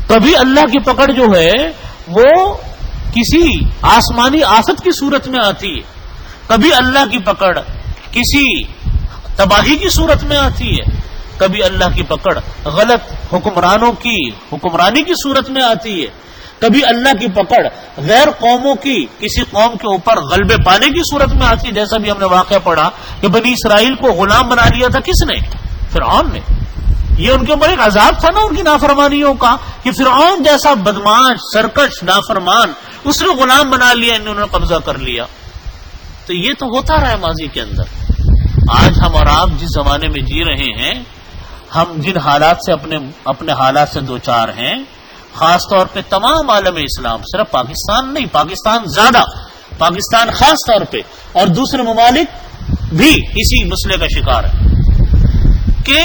کبھی اللہ کی پکڑ جو ہے وہ کسی آسمانی آفت کی صورت میں آتی ہے، کبھی اللہ کی پکڑ کسی تباہی کی صورت میں آتی ہے، کبھی اللہ کی پکڑ غلط حکمرانوں کی حکمرانی کی صورت میں آتی ہے، کبھی اللہ کی پکڑ غیر قوموں کی کسی قوم کے اوپر غلبے پانے کی صورت میں آتی ہے، جیسا بھی ہم نے واقعہ پڑھا کہ بنی اسرائیل کو غلام بنا لیا تھا کس نے؟ فرعون نے۔ یہ ان کے اوپر ایک عذاب تھا نا ان کی نافرمانیوں کا کہ فرعون جیسا بدماش سرکش نافرمان اس نے غلام بنا لیا، انہوں نے قبضہ کر لیا۔ تو یہ تو ہوتا رہا ہے ماضی کے اندر۔ آج ہم اور آپ جس زمانے میں جی رہے ہیں، ہم جن حالات سے اپنے حالات سے دوچار ہیں، خاص طور پہ تمام عالم اسلام، صرف پاکستان نہیں، پاکستان زیادہ، پاکستان خاص طور پہ اور دوسرے ممالک بھی اسی مسئلے کا شکار ہے کہ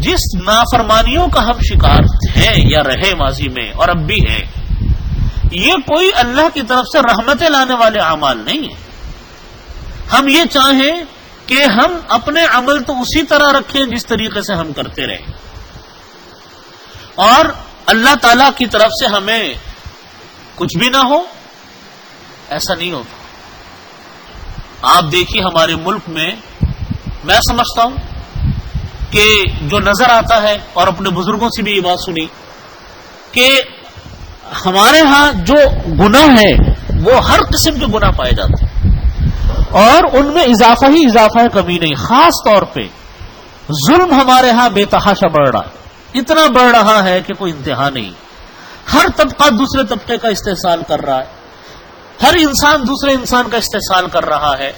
جس نافرمانیوں کا ہم شکار ہیں یا رہے ماضی میں اور اب بھی ہیں، یہ کوئی اللہ کی طرف سے رحمتیں لانے والے اعمال نہیں ہیں۔ ہم یہ چاہیں کہ ہم اپنے عمل تو اسی طرح رکھیں جس طریقے سے ہم کرتے رہیں، اور اللہ تعالی کی طرف سے ہمیں کچھ بھی نہ ہو، ایسا نہیں ہوتا۔ آپ دیکھیے ہمارے ملک میں میں سمجھتا ہوں کہ جو نظر آتا ہے، اور اپنے بزرگوں سے بھی یہ بات سنی کہ ہمارے ہاں جو گناہ ہے وہ ہر قسم کے گناہ پائے جاتے ہیں، اور ان میں اضافہ ہی اضافہ ہے، کمی نہیں۔ خاص طور پہ ظلم ہمارے ہاں بے تحاشا بڑھ رہا ہے، اتنا بڑھ رہا ہے کہ کوئی انتہا نہیں۔ ہر طبقہ دوسرے طبقے کا استحصال کر رہا ہے، ہر انسان دوسرے انسان کا استحصال کر رہا ہے۔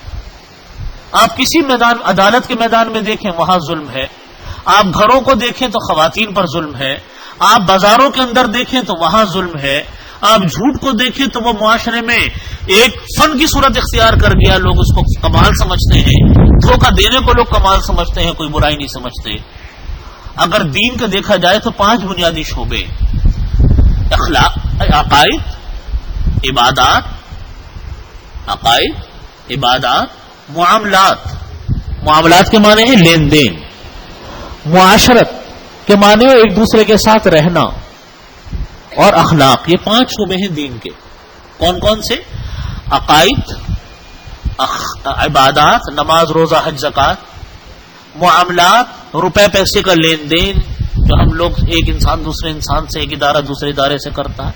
آپ کسی میدان عدالت کے میدان میں دیکھیں وہاں ظلم ہے، آپ گھروں کو دیکھیں تو خواتین پر ظلم ہے، آپ بازاروں کے اندر دیکھیں تو وہاں ظلم ہے، آپ جھوٹ کو دیکھیں تو وہ معاشرے میں ایک فن کی صورت اختیار کر گیا، لوگ اس کو کمال سمجھتے ہیں، دھوکہ دینے کو لوگ کمال سمجھتے ہیں، کوئی برائی نہیں سمجھتے۔ اگر دین کا دیکھا جائے تو 5 بنیادی شعبے: اخلاق، عقائد، عبادات، معاملات کے معنی ہیں لین دین، معاشرت کے معنی ایک دوسرے کے ساتھ رہنا، اور اخلاق۔ یہ 5 شعبے ہیں دین کے۔ کون کون سے؟ عقائد، عبادات، نماز روزہ حج زکات، معاملات، روپے پیسے کا لین دین جو ہم لوگ ایک انسان دوسرے انسان سے، ایک ادارہ دوسرے ادارے سے کرتا ہے،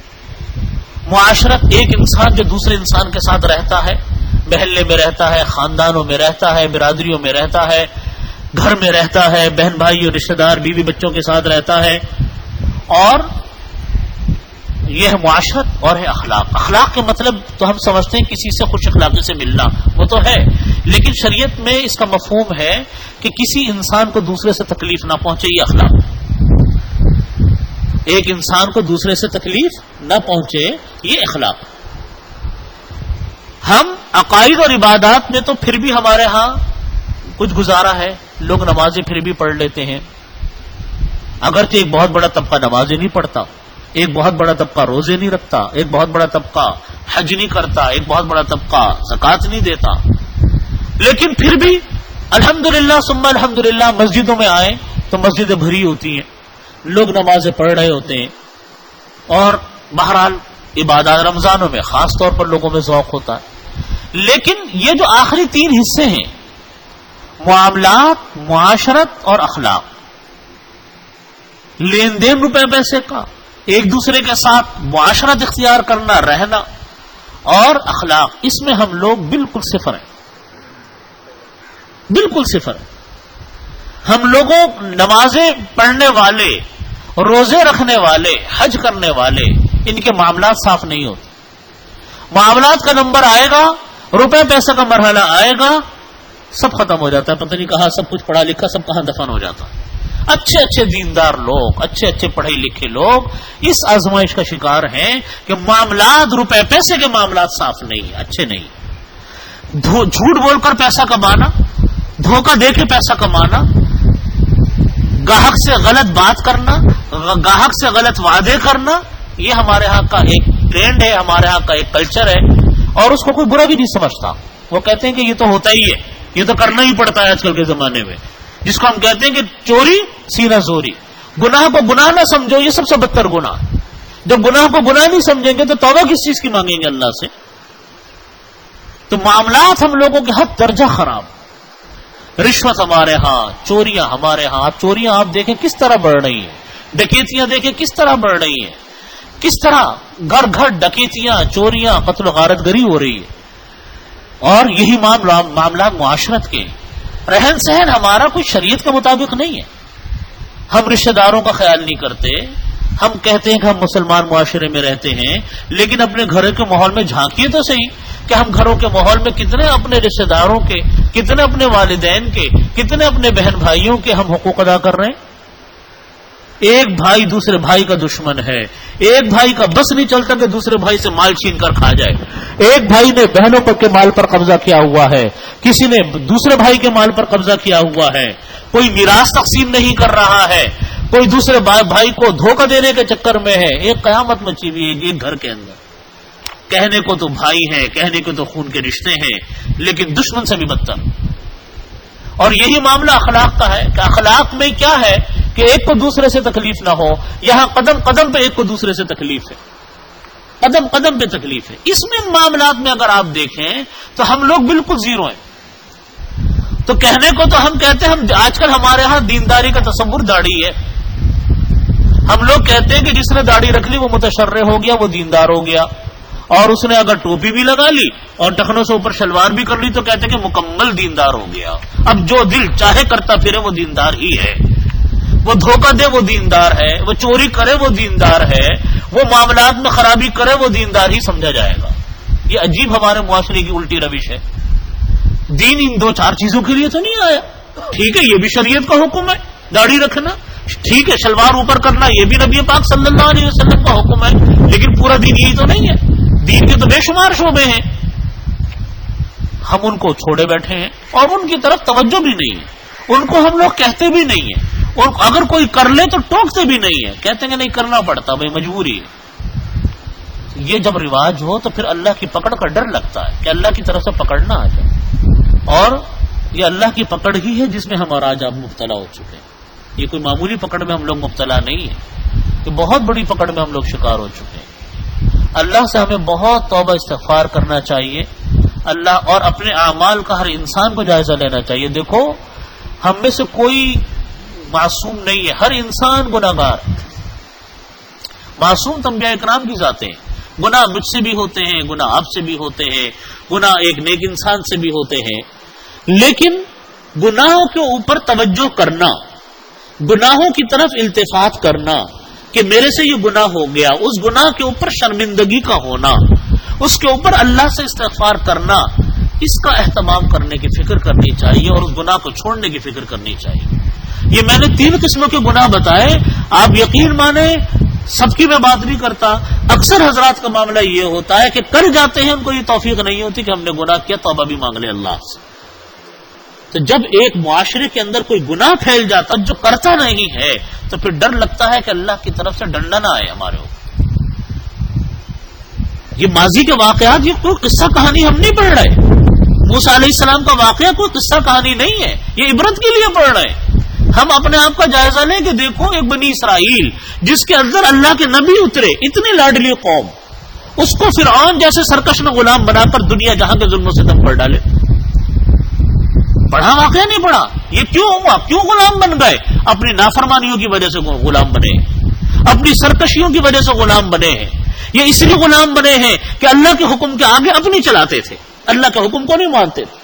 معاشرت، ایک انسان جو دوسرے انسان کے ساتھ رہتا ہے، محلے میں رہتا ہے، خاندانوں میں رہتا ہے، برادریوں میں رہتا ہے، گھر میں رہتا ہے، بہن بھائی اور رشتہ دار بیوی بچوں کے ساتھ رہتا ہے، اور یہ ہے معاشرت، اور ہے اخلاق۔ اخلاق کے مطلب تو ہم سمجھتے ہیں کسی سے خوش اخلاقی سے ملنا، وہ تو ہے، لیکن شریعت میں اس کا مفہوم ہے کہ کسی انسان کو دوسرے سے تکلیف نہ پہنچے، یہ اخلاق۔ ایک انسان کو دوسرے سے تکلیف نہ پہنچے، یہ اخلاق۔ ہم عقائد اور عبادات میں تو پھر بھی ہمارے ہاں کچھ گزارا ہے، لوگ نمازیں پھر بھی پڑھ لیتے ہیں، اگرچہ ایک بہت بڑا طبقہ نمازیں نہیں پڑھتا، ایک بہت بڑا طبقہ روزے نہیں رکھتا، ایک بہت بڑا طبقہ حج نہیں کرتا، ایک بہت بڑا طبقہ زکات نہیں دیتا، لیکن پھر بھی الحمدللہ ثم الحمدللہ مسجدوں میں آئے تو مسجدیں بھری ہوتی ہیں، لوگ نمازیں پڑھ رہے ہوتے ہیں، اور بہرحال عبادات رمضانوں میں خاص طور پر لوگوں میں ذوق ہوتا ہے. لیکن یہ جو آخری 3 حصے ہیں، معاملات، معاشرت اور اخلاق، لین دین روپے پیسے کا، ایک دوسرے کے ساتھ معاشرت اختیار کرنا، رہنا، اور اخلاق، اس میں ہم لوگ بالکل صفر ہیں، بالکل صفر ہیں. ہم لوگوں نمازیں پڑھنے والے، روزے رکھنے والے، حج کرنے والے، ان کے معاملات صاف نہیں ہوتے. معاملات کا نمبر آئے گا، روپے پیسے کا مرحلہ آئے گا، سب ختم ہو جاتا ہے. پتہ نہیں کہاں سب کچھ پڑھا لکھا سب کہاں دفن ہو جاتا ہے. اچھے اچھے دیندار لوگ، اچھے اچھے پڑھے لکھے لوگ اس آزمائش کا شکار ہیں کہ معاملات، روپے پیسے کے معاملات صاف نہیں، اچھے نہیں. جھوٹ بول کر پیسہ کمانا، دھوکہ دے کے پیسہ کمانا، گاہک سے غلط بات کرنا، گاہک سے غلط وعدے کرنا، یہ ہمارے ہاں کا ایک ٹرینڈ ہے، ہمارے ہاں کا ایک کلچر ہے، اور اس کو کوئی برا بھی نہیں سمجھتا. وہ کہتے ہیں کہ یہ تو ہوتا ہی ہے، یہ تو کرنا ہی پڑتا ہے آج کل کے زمانے میں. جس کو ہم کہتے ہیں کہ چوری سینہ زوری، گناہ کو گناہ نہ سمجھو، یہ سب سے بدتر گناہ. جب گناہ کو گناہ نہیں سمجھیں گے تو توبہ کس چیز کی مانگیں گے اللہ سے؟ تو معاملات ہم لوگوں کے حد درجہ خراب. رشوت ہمارے ہاں، چوریاں ہمارے ہاں. چوریاں آپ دیکھیں کس طرح بڑھ رہی ہیں، ڈکیتیاں دیکھیں کس طرح بڑھ رہی ہیں، کس طرح گھر گھر ڈکیتیاں، چوریاں، قتل و غارت گری ہو رہی ہے. اور یہی معاملات معاشرت کے. رہن سہن ہمارا کوئی شریعت کے مطابق نہیں ہے. ہم رشتہ داروں کا خیال نہیں کرتے. ہم کہتے ہیں کہ ہم مسلمان معاشرے میں رہتے ہیں، لیکن اپنے گھر کے ماحول میں جھانکیے تو صحیح کہ ہم گھروں کے ماحول میں کتنے اپنے رشتہ داروں کے، کتنے اپنے والدین کے، کتنے اپنے بہن بھائیوں کے ہم حقوق ادا کر رہے ہیں. ایک بھائی دوسرے بھائی کا دشمن ہے. ایک بھائی کا بس نہیں چلتا کہ دوسرے بھائی سے مال چھین کر کھا جائے. ایک بھائی نے بہنوں کے مال پر قبضہ کیا ہوا ہے، کسی نے دوسرے بھائی کے مال پر قبضہ کیا ہوا ہے. کوئی میراث تقسیم نہیں کر رہا ہے، کوئی دوسرے بھائی کو دھوکہ دینے کے چکر میں ہے. ایک قیامت مچی ہوئی ہے ایک گھر کے اندر. کہنے کو تو بھائی ہیں، کہنے کو تو خون کے رشتے ہیں، لیکن دشمن سے بھی بدتر. اور یہی معاملہ اخلاق کا ہے کہ اخلاق میں کیا ہے کہ ایک کو دوسرے سے تکلیف نہ ہو. یہاں قدم قدم پہ ایک کو دوسرے سے تکلیف ہے، قدم قدم پہ تکلیف ہے. اس میں معاملات میں اگر آپ دیکھیں تو ہم لوگ بالکل زیرو ہیں. تو کہنے کو تو ہم کہتے ہیں، ہم آج کل ہمارے ہاں دینداری کا تصور داڑھی ہے. ہم لوگ کہتے ہیں کہ جس نے داڑھی رکھ لی وہ متشرع ہو گیا، وہ دیندار ہو گیا. اور اس نے اگر ٹوپی بھی لگا لی اور ٹخنوں سے اوپر شلوار بھی کر لی تو کہتے ہیں کہ مکمل دیندار ہو گیا. اب جو دل چاہے کرتا پھرے وہ دیندار ہی ہے. وہ دھوکہ دے وہ دیندار ہے، وہ چوری کرے وہ دیندار ہے، وہ معاملات میں خرابی کرے وہ دیندار ہی سمجھا جائے گا. یہ عجیب ہمارے معاشرے کی الٹی روش ہے. دین ان 2-4 چیزوں کے لیے تو نہیں آیا. ٹھیک ہے، یہ بھی شریعت کا حکم ہے، داڑھی رکھنا ٹھیک ہے، شلوار اوپر کرنا یہ بھی نبی پاک صلی اللہ علیہ وسلم کا حکم ہے، لیکن پورا دین یہی تو نہیں ہے. دین کے تو بے شمار شعبے ہیں، ہم ان کو چھوڑے بیٹھے ہیں اور ان کی طرف توجہ بھی نہیں ہے. ان کو ہم لوگ کہتے بھی نہیں ہیں، اور اگر کوئی کر لے تو ٹوکتے بھی نہیں ہے، کہتے ہیں کہ نہیں کرنا پڑتا، بھائی مجبوری ہے. یہ جب رواج ہو تو پھر اللہ کی پکڑ کا ڈر لگتا ہے کہ اللہ کی طرف سے پکڑنا آ جائے. اور یہ اللہ کی پکڑ ہی ہے جس میں ہم اور آج آپ مبتلا ہو چکے ہیں. یہ کوئی معمولی پکڑ میں ہم لوگ مبتلا نہیں ہے، یہ بہت بڑی پکڑ میں ہم لوگ شکار ہو چکے ہیں. اللہ سے ہمیں بہت توبہ استغفار کرنا چاہیے. اللہ اور اپنے اعمال کا ہر انسان کو جائزہ لینا چاہیے. دیکھو ہم میں سے کوئی معصوم نہیں ہے، ہر انسان گناہگار. معصوم انبیاء اکرام کی ذاتیں ہیں. گناہ مجھ سے بھی ہوتے ہیں، گناہ آپ سے بھی ہوتے ہیں، گناہ ایک نیک انسان سے بھی ہوتے ہیں. لیکن گناہوں کے اوپر توجہ کرنا، گناہوں کی طرف التفات کرنا کہ میرے سے یہ گناہ ہو گیا، اس گناہ کے اوپر شرمندگی کا ہونا، اس کے اوپر اللہ سے استغفار کرنا، اس کا اہتمام کرنے کی فکر کرنی چاہیے اور اس گناہ کو چھوڑنے کی فکر کرنی چاہیے. یہ میں نے 3 قسموں کے گناہ بتائے. آپ یقین مانے سب کی میں بات نہیں کرتا، اکثر حضرات کا معاملہ یہ ہوتا ہے کہ کر جاتے ہیں، ان کو یہ توفیق نہیں ہوتی کہ ہم نے گناہ کیا، توبہ بھی مانگ لے اللہ سے. تو جب ایک معاشرے کے اندر کوئی گناہ پھیل جاتا جو کرتا نہیں ہے تو پھر ڈر لگتا ہے کہ اللہ کی طرف سے ڈنڈا نہ آئے ہمارے اوپر. یہ ماضی کے واقعات، یہ کوئی قصہ کہانی ہم نہیں پڑھ رہے. موسیٰ علیہ السلام کا واقعہ کوئی قصہ کہانی نہیں ہے، یہ عبرت کے لیے پڑھ رہے ہیں. ہم اپنے آپ کا جائزہ لیں کہ دیکھو ایک بنی اسرائیل جس کے اندر اللہ کے نبی اترے، اتنی لاڈلی قوم، اس کو فرعون جیسے سرکش نے غلام بنا کر دنیا جہاں کے ظلم و ستم پر ڈالے. پڑھا واقعہ نہیں پڑھا. یہ کیوں ہوا؟ کیوں غلام بن گئے؟ اپنی نافرمانیوں کی وجہ سے غلام بنے ہیں, اپنی سرکشیوں کی وجہ سے غلام بنے ہیں. یہ اس لیے غلام بنے ہیں کہ اللہ کے حکم کے آگے اپنی چلاتے تھے, اللہ کے حکم کو نہیں مانتے تھے.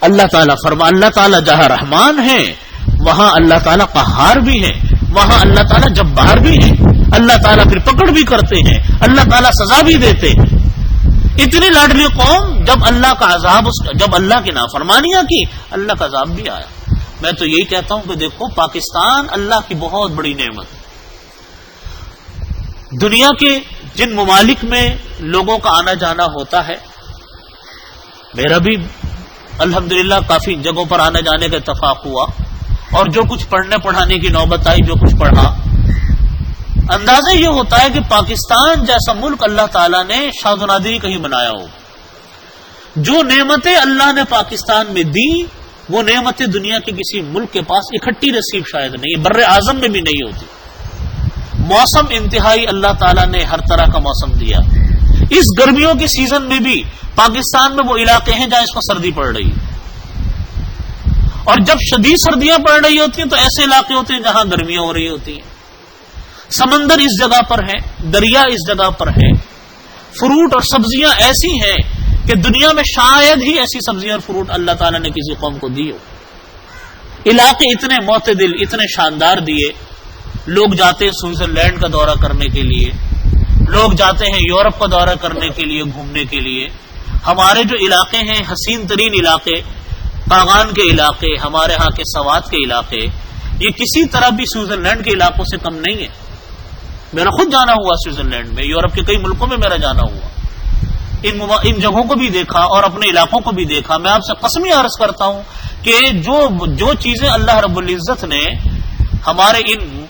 اللہ تعالیٰ جہاں رحمان ہے وہاں اللہ تعالیٰ قہار بھی ہے, وہاں اللہ تعالیٰ جبار بھی ہے. اللہ تعالیٰ پھر پکڑ بھی کرتے ہیں, اللہ تعالیٰ سزا بھی دیتے ہیں. اتنی لاڈلی قوم جب اللہ کا عذاب, جب اللہ کی نافرمانیاں کی, اللہ کا عذاب بھی آیا. میں تو یہی کہتا ہوں کہ دیکھو پاکستان اللہ کی بہت بڑی نعمت ہے. دنیا کے جن ممالک میں لوگوں کا آنا جانا ہوتا ہے, میرا بھی الحمدللہ کافی جگہوں پر آنے جانے کا اتفاق ہوا, اور جو کچھ پڑھنے پڑھانے کی نوبت آئی, جو کچھ پڑھا, اندازہ یہ ہوتا ہے کہ پاکستان جیسا ملک اللہ تعالیٰ نے شاذ و نادری کہیں بنایا ہو. جو نعمتیں اللہ نے پاکستان میں دی وہ نعمتیں دنیا کے کسی ملک کے پاس اکٹھی نصیب شاید نہیں, بر اعظم میں بھی نہیں ہوتی. موسم انتہائی اللہ تعالیٰ نے ہر طرح کا موسم دیا. اس گرمیوں کے سیزن میں بھی پاکستان میں وہ علاقے ہیں جہاں اس کو سردی پڑ رہی ہے, اور جب شدید سردیاں پڑ رہی ہوتی ہیں تو ایسے علاقے ہوتے ہیں جہاں گرمیاں ہو رہی ہوتی ہیں. سمندر اس جگہ پر ہے, دریا اس جگہ پر ہے, فروٹ اور سبزیاں ایسی ہیں کہ دنیا میں شاید ہی ایسی سبزیاں اور فروٹ اللہ تعالیٰ نے کسی قوم کو دی ہو. علاقے اتنے معتدل, اتنے شاندار دیے. لوگ جاتے ہیں سوئٹزرلینڈ کا دورہ کرنے کے لیے, لوگ جاتے ہیں یورپ کا دورہ کرنے کے لیے, گھومنے کے لیے. ہمارے جو علاقے ہیں حسین ترین علاقے, قاغان کے علاقے, ہمارے ہاں کے سوات کے علاقے, یہ کسی طرح بھی سوئٹزرلینڈ کے علاقوں سے کم نہیں ہے. میرا خود جانا ہوا سوئٹزرلینڈ میں, یورپ کے کئی ملکوں میں میرا جانا ہوا. ان جگہوں کو بھی دیکھا اور اپنے علاقوں کو بھی دیکھا. میں آپ سے قسمی عرض کرتا ہوں کہ جو چیزیں اللہ رب العزت نے ہمارے ان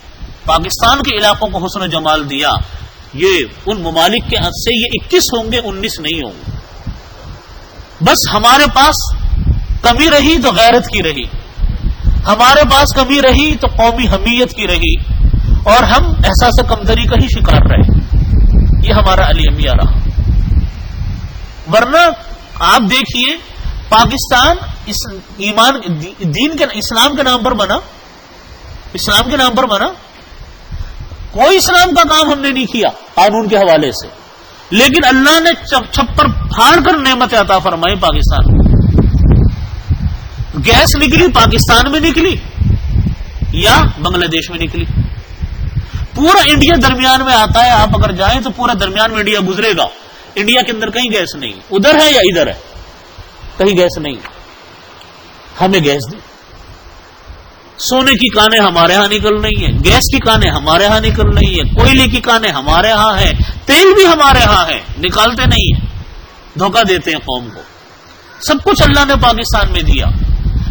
پاکستان کے علاقوں کو حسن و جمال دیا, یہ ان ممالک کے حد سے یہ 21 ہوں گے, 19 نہیں ہوں گے. بس ہمارے پاس کمی رہی تو غیرت کی رہی, ہمارے پاس کمی رہی تو قومی حمیت کی رہی, اور ہم احساس کمتری کا ہی شکار رہے. یہ ہمارا المیہ رہا. ورنہ آپ دیکھیے پاکستان ایمان دین کے اسلام کے نام پر بنا, اسلام کے نام پر بنا. کوئی اسلام کا کام ہم نے نہیں کیا قانون کے حوالے سے, لیکن اللہ نے چھپر پھاڑ کر نعمت عطا فرمائی پاکستان میں. گیس نکلی پاکستان میں نکلی یا بنگلہ دیش میں نکلی. پورا انڈیا درمیان میں آتا ہے, آپ اگر جائیں تو پورا درمیان میں انڈیا گزرے گا. انڈیا کے اندر کہیں گیس نہیں, ادھر ہے یا ادھر ہے, کہیں گیس نہیں. ہمیں گیس دی. سونے کی کانیں ہمارے ہاں نکل رہی ہیں, گیس کی کانیں ہمارے ہاں نکل رہی ہیں, کوئلے کی کانیں ہمارے ہاں ہیں, تیل بھی ہمارے ہاں ہے, نکالتے نہیں ہیں, دھوکہ دیتے ہیں قوم کو. سب کچھ اللہ نے پاکستان میں دیا,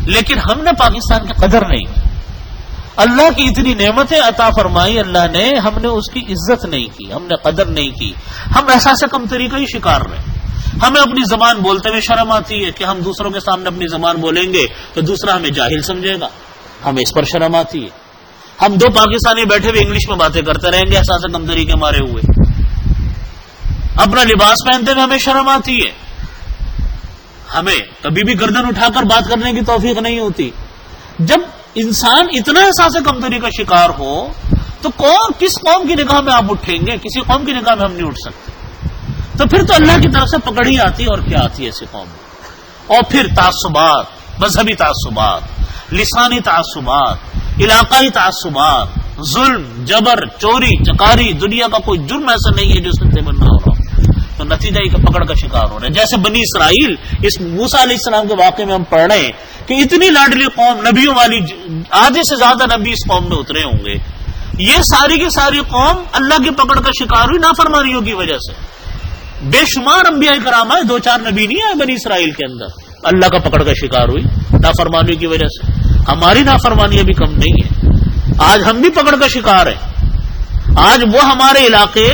لیکن ہم نے پاکستان کی قدر نہیں. اللہ کی اتنی نعمتیں عطا فرمائی اللہ نے, ہم نے اس کی عزت نہیں کی, ہم نے قدر نہیں کی. ہم احساس کمتری کا ہی شکار رہے. ہمیں اپنی زبان بولتے ہوئے شرم آتی ہے کہ ہم دوسروں کے سامنے اپنی زبان بولیں گے تو دوسرا ہمیں جاہل سمجھے گا, ہمیں اس پر شرم آتی ہے. ہم دو پاکستانی بیٹھے ہوئے انگلش میں باتیں کرتے رہیں گے احساس کمتری کے مارے ہوئے. اپنا لباس پہنتے ہوئے ہمیں شرم آتی ہے. ہمیں کبھی بھی گردن اٹھا کر بات کرنے کی توفیق نہیں ہوتی. جب انسان اتنا احساس کمتری کا شکار ہو تو کس قوم کی نگاہ میں آپ اٹھیں گے؟ کسی قوم کی نگاہ میں ہم نہیں اٹھ سکتے. تو پھر تو اللہ کی طرف سے پکڑ ہی آتی ہے, اور کیا آتی ہے ایسی قوم. اور پھر تعصبات, مذہبی تعصبات, لسانی تعصبات, علاقائی تعصبات, ظلم, جبر, چوری, چکاری. دنیا کا کوئی جرم ایسا نہیں ہے جو سنتے بن رہا ہو, تو نتیجہ ہی پکڑ کا شکار ہو رہے ہیں. جیسے بنی اسرائیل, اس موسیٰ علیہ السلام کے واقعے میں ہم پڑھ رہے ہیں کہ اتنی لاڈلی قوم, نبیوں والی, آدھے سے زیادہ نبی اس قوم میں اترے ہوں گے. یہ ساری کی ساری قوم اللہ کی پکڑ کا شکار ہوئی نافرمانیوں کی وجہ سے. بے شمار انبیاء کرام آئے, 2-4 نبی نہیں آئے بنی اسرائیل کے اندر, اللہ کا پکڑ کا شکار ہوئی نافرمانیوں کی وجہ سے. ہماری نافرمانی ابھی کم نہیں ہے, آج ہم بھی پکڑ کا شکار ہیں. آج وہ ہمارے علاقے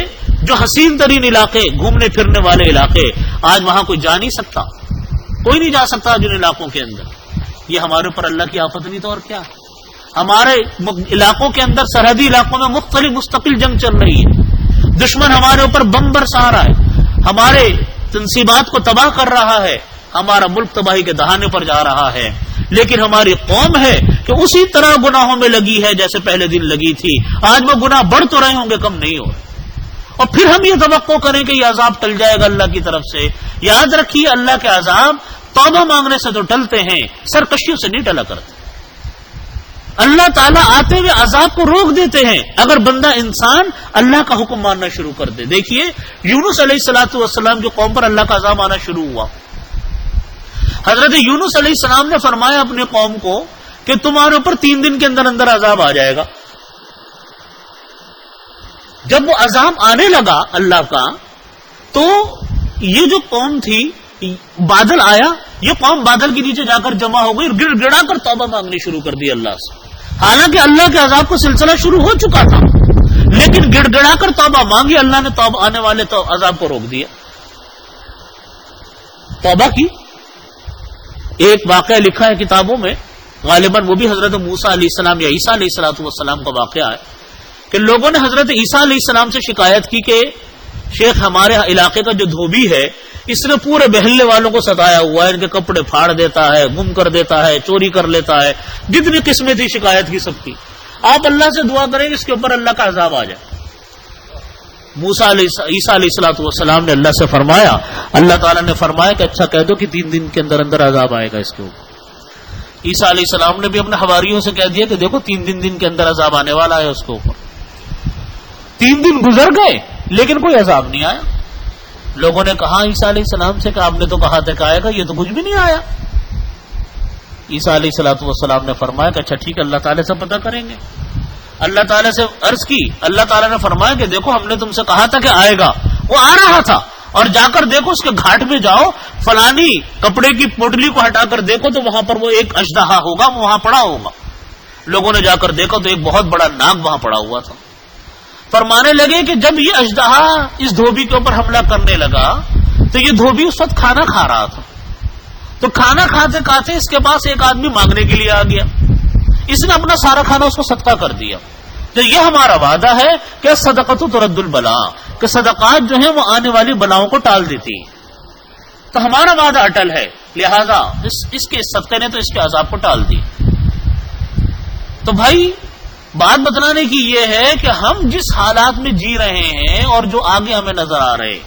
جو حسین ترین علاقے, گھومنے پھرنے والے علاقے, آج وہاں کوئی جا نہیں سکتا, کوئی نہیں جا سکتا جن علاقوں کے اندر. یہ ہمارے اوپر اللہ کی آفت نہیں تو اور کیا. ہمارے علاقوں کے اندر, سرحدی علاقوں میں مختلف مستقل جنگ چل رہی ہے. دشمن ہمارے اوپر بم برسا رہا ہے، ہمارے تنصیبات کو تباہ کر رہا ہے، ہمارا ملک تباہی کے دہانے پر جا رہا ہے، لیکن ہماری قوم ہے کہ اسی طرح گناہوں میں لگی ہے جیسے پہلے دن لگی تھی. آج وہ گناہ بڑھ تو رہے ہوں گے، کم نہیں ہو رہے. اور پھر ہم یہ توقع کریں کہ یہ عذاب ٹل جائے گا اللہ کی طرف سے. یاد رکھیے اللہ کے عذاب توبہ مانگنے سے تو ٹلتے ہیں، سرکشیوں سے نہیں ٹلا کرتے. اللہ تعالیٰ آتے ہوئے عذاب کو روک دیتے ہیں اگر بندہ انسان اللہ کا حکم ماننا شروع کر دے. دیکھیے یونس علیہ الصلوۃ والسلام کی قوم پر اللہ کا عذاب آنا شروع ہوا. حضرت یونس علیہ السلام نے فرمایا اپنے قوم کو کہ تمہارے اوپر 3 دن کے اندر اندر عذاب آ جائے گا. جب وہ عذاب آنے لگا اللہ کا تو یہ جو قوم تھی، بادل آیا، یہ قوم بادل کے نیچے جا کر جمع ہو گئی اور گڑ گڑا کر توبہ مانگنی شروع کر دی اللہ سے. حالانکہ اللہ کے عذاب کا سلسلہ شروع ہو چکا تھا، لیکن گڑ گڑا کر توبہ مانگی. اللہ نے توبہ آنے والے عذاب کو روک دیا، توبہ کی. ایک واقعہ لکھا ہے کتابوں میں، غالباً وہ بھی حضرت موسیٰ علیہ السلام یا عیسیٰ علیہ الصلوۃ والسلام کا واقعہ ہے کہ لوگوں نے حضرت عیسیٰ علیہ السلام سے شکایت کی کہ شیخ ہمارے علاقے کا جو دھوبی ہے اس نے پورے بہلنے والوں کو ستایا ہوا ہے، ان کے کپڑے پھاڑ دیتا ہے، گم کر دیتا ہے، چوری کر لیتا ہے. جتنی قسمیں تھی شکایت کی سب کی. آپ اللہ سے دعا کریں کہ اس کے اوپر اللہ کا عذاب آ جائے. عیسیٰ علیہ الصلوۃ والسلام نے اللہ سے فرمایا، اللہ تعالیٰ نے فرمایا کہ اچھا کہہ دو کہ 3 دن کے اندر اندر عذاب آئے گا اس کے اوپر. عیسیٰ علیہ السلام نے بھی اپنے حواریوں سے کہہ دیا کہ دیکھو 3 دن کے اندر عذاب آنے والا ہے اس کے اوپر. 3 دن گزر گئے لیکن کوئی عذاب نہیں آیا. لوگوں نے کہا عیسیٰ علیہ السلام سے کہ آپ نے تو کہا تھا کہ آئے گا، یہ تو کچھ بھی نہیں آیا. عیسیٰ علیہ الصلوۃ والسلام نے فرمایا کہ اچھا ٹھیک ہے، اللہ تعالیٰ سے پتہ کریں گے. اللہ تعالیٰ سے عرض کی، اللہ تعالیٰ نے فرمایا کہ دیکھو ہم نے تم سے کہا تھا کہ آئے گا، وہ آ رہا تھا، اور جا کر دیکھو اس کے گھاٹ میں جاؤ، فلانی کپڑے کی پوٹلی کو ہٹا کر دیکھو تو وہاں پر وہ ایک اژدہا ہوگا، وہ وہاں پڑا ہوگا. لوگوں نے جا کر دیکھا تو ایک بہت بڑا ناگ وہاں پڑا ہوا تھا. فرمانے لگے کہ جب یہ اژدہا اس دھوبی کے اوپر حملہ کرنے لگا تو یہ دھوبی اس وقت کھانا کھا رہا تھا. تو کھانا کھاتے کھاتے اس کے پاس ایک آدمی مانگنے کے لیے آ گیا. اس نے اپنا سارا کھانا اس کو صدقہ کر دیا. تو یہ ہمارا وعدہ ہے کہ صدقۃ ترد البلاء، کہ صدقات جو ہیں وہ آنے والی بلاؤں کو ٹال دیتی ہیں. تو ہمارا وعدہ اٹل ہے، لہذا اس کے صدقے نے تو اس کے عذاب کو ٹال دی. تو بھائی بات بتلانے کی یہ ہے کہ ہم جس حالات میں جی رہے ہیں اور جو آگے ہمیں نظر آ رہے ہیں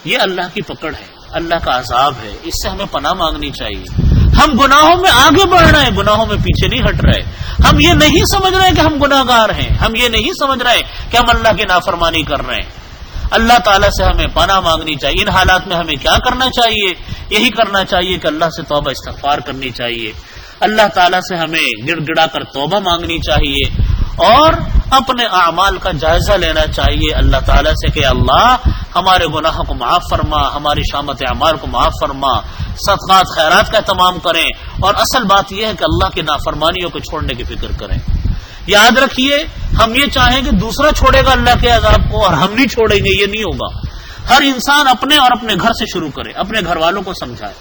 یہ اللہ کی پکڑ ہے، اللہ کا عذاب ہے. اس سے ہمیں پناہ مانگنی چاہیے. ہم گناہوں میں آگے بڑھ رہے ہیں، گناہوں میں پیچھے نہیں ہٹ رہے. ہم یہ نہیں سمجھ رہے کہ ہم گناہ گار ہیں، ہم یہ نہیں سمجھ رہے کہ ہم اللہ کی نافرمانی کر رہے ہیں. اللہ تعالیٰ سے ہمیں پناہ مانگنی چاہیے. ان حالات میں ہمیں کیا کرنا چاہیے؟ یہی کرنا چاہیے کہ اللہ سے توبہ استغفار کرنی چاہیے. اللہ تعالیٰ سے ہمیں گڑ گڑا کر توبہ مانگنی چاہیے اور اپنے اعمال کا جائزہ لینا چاہیے اللہ تعالیٰ سے کہ اللہ ہمارے گناہوں کو معاف فرما، ہماری شامت اعمال کو معاف فرما، صدقات خیرات کا اہتمام کریں. اور اصل بات یہ ہے کہ اللہ کی نافرمانیوں کو چھوڑنے کی فکر کریں. یاد رکھیے ہم یہ چاہیں کہ دوسرا چھوڑے گا اللہ کے عذاب کو اور ہم نہیں چھوڑیں گے، یہ نہیں ہوگا. ہر انسان اپنے اور اپنے گھر سے شروع کرے، اپنے گھر والوں کو سمجھائے،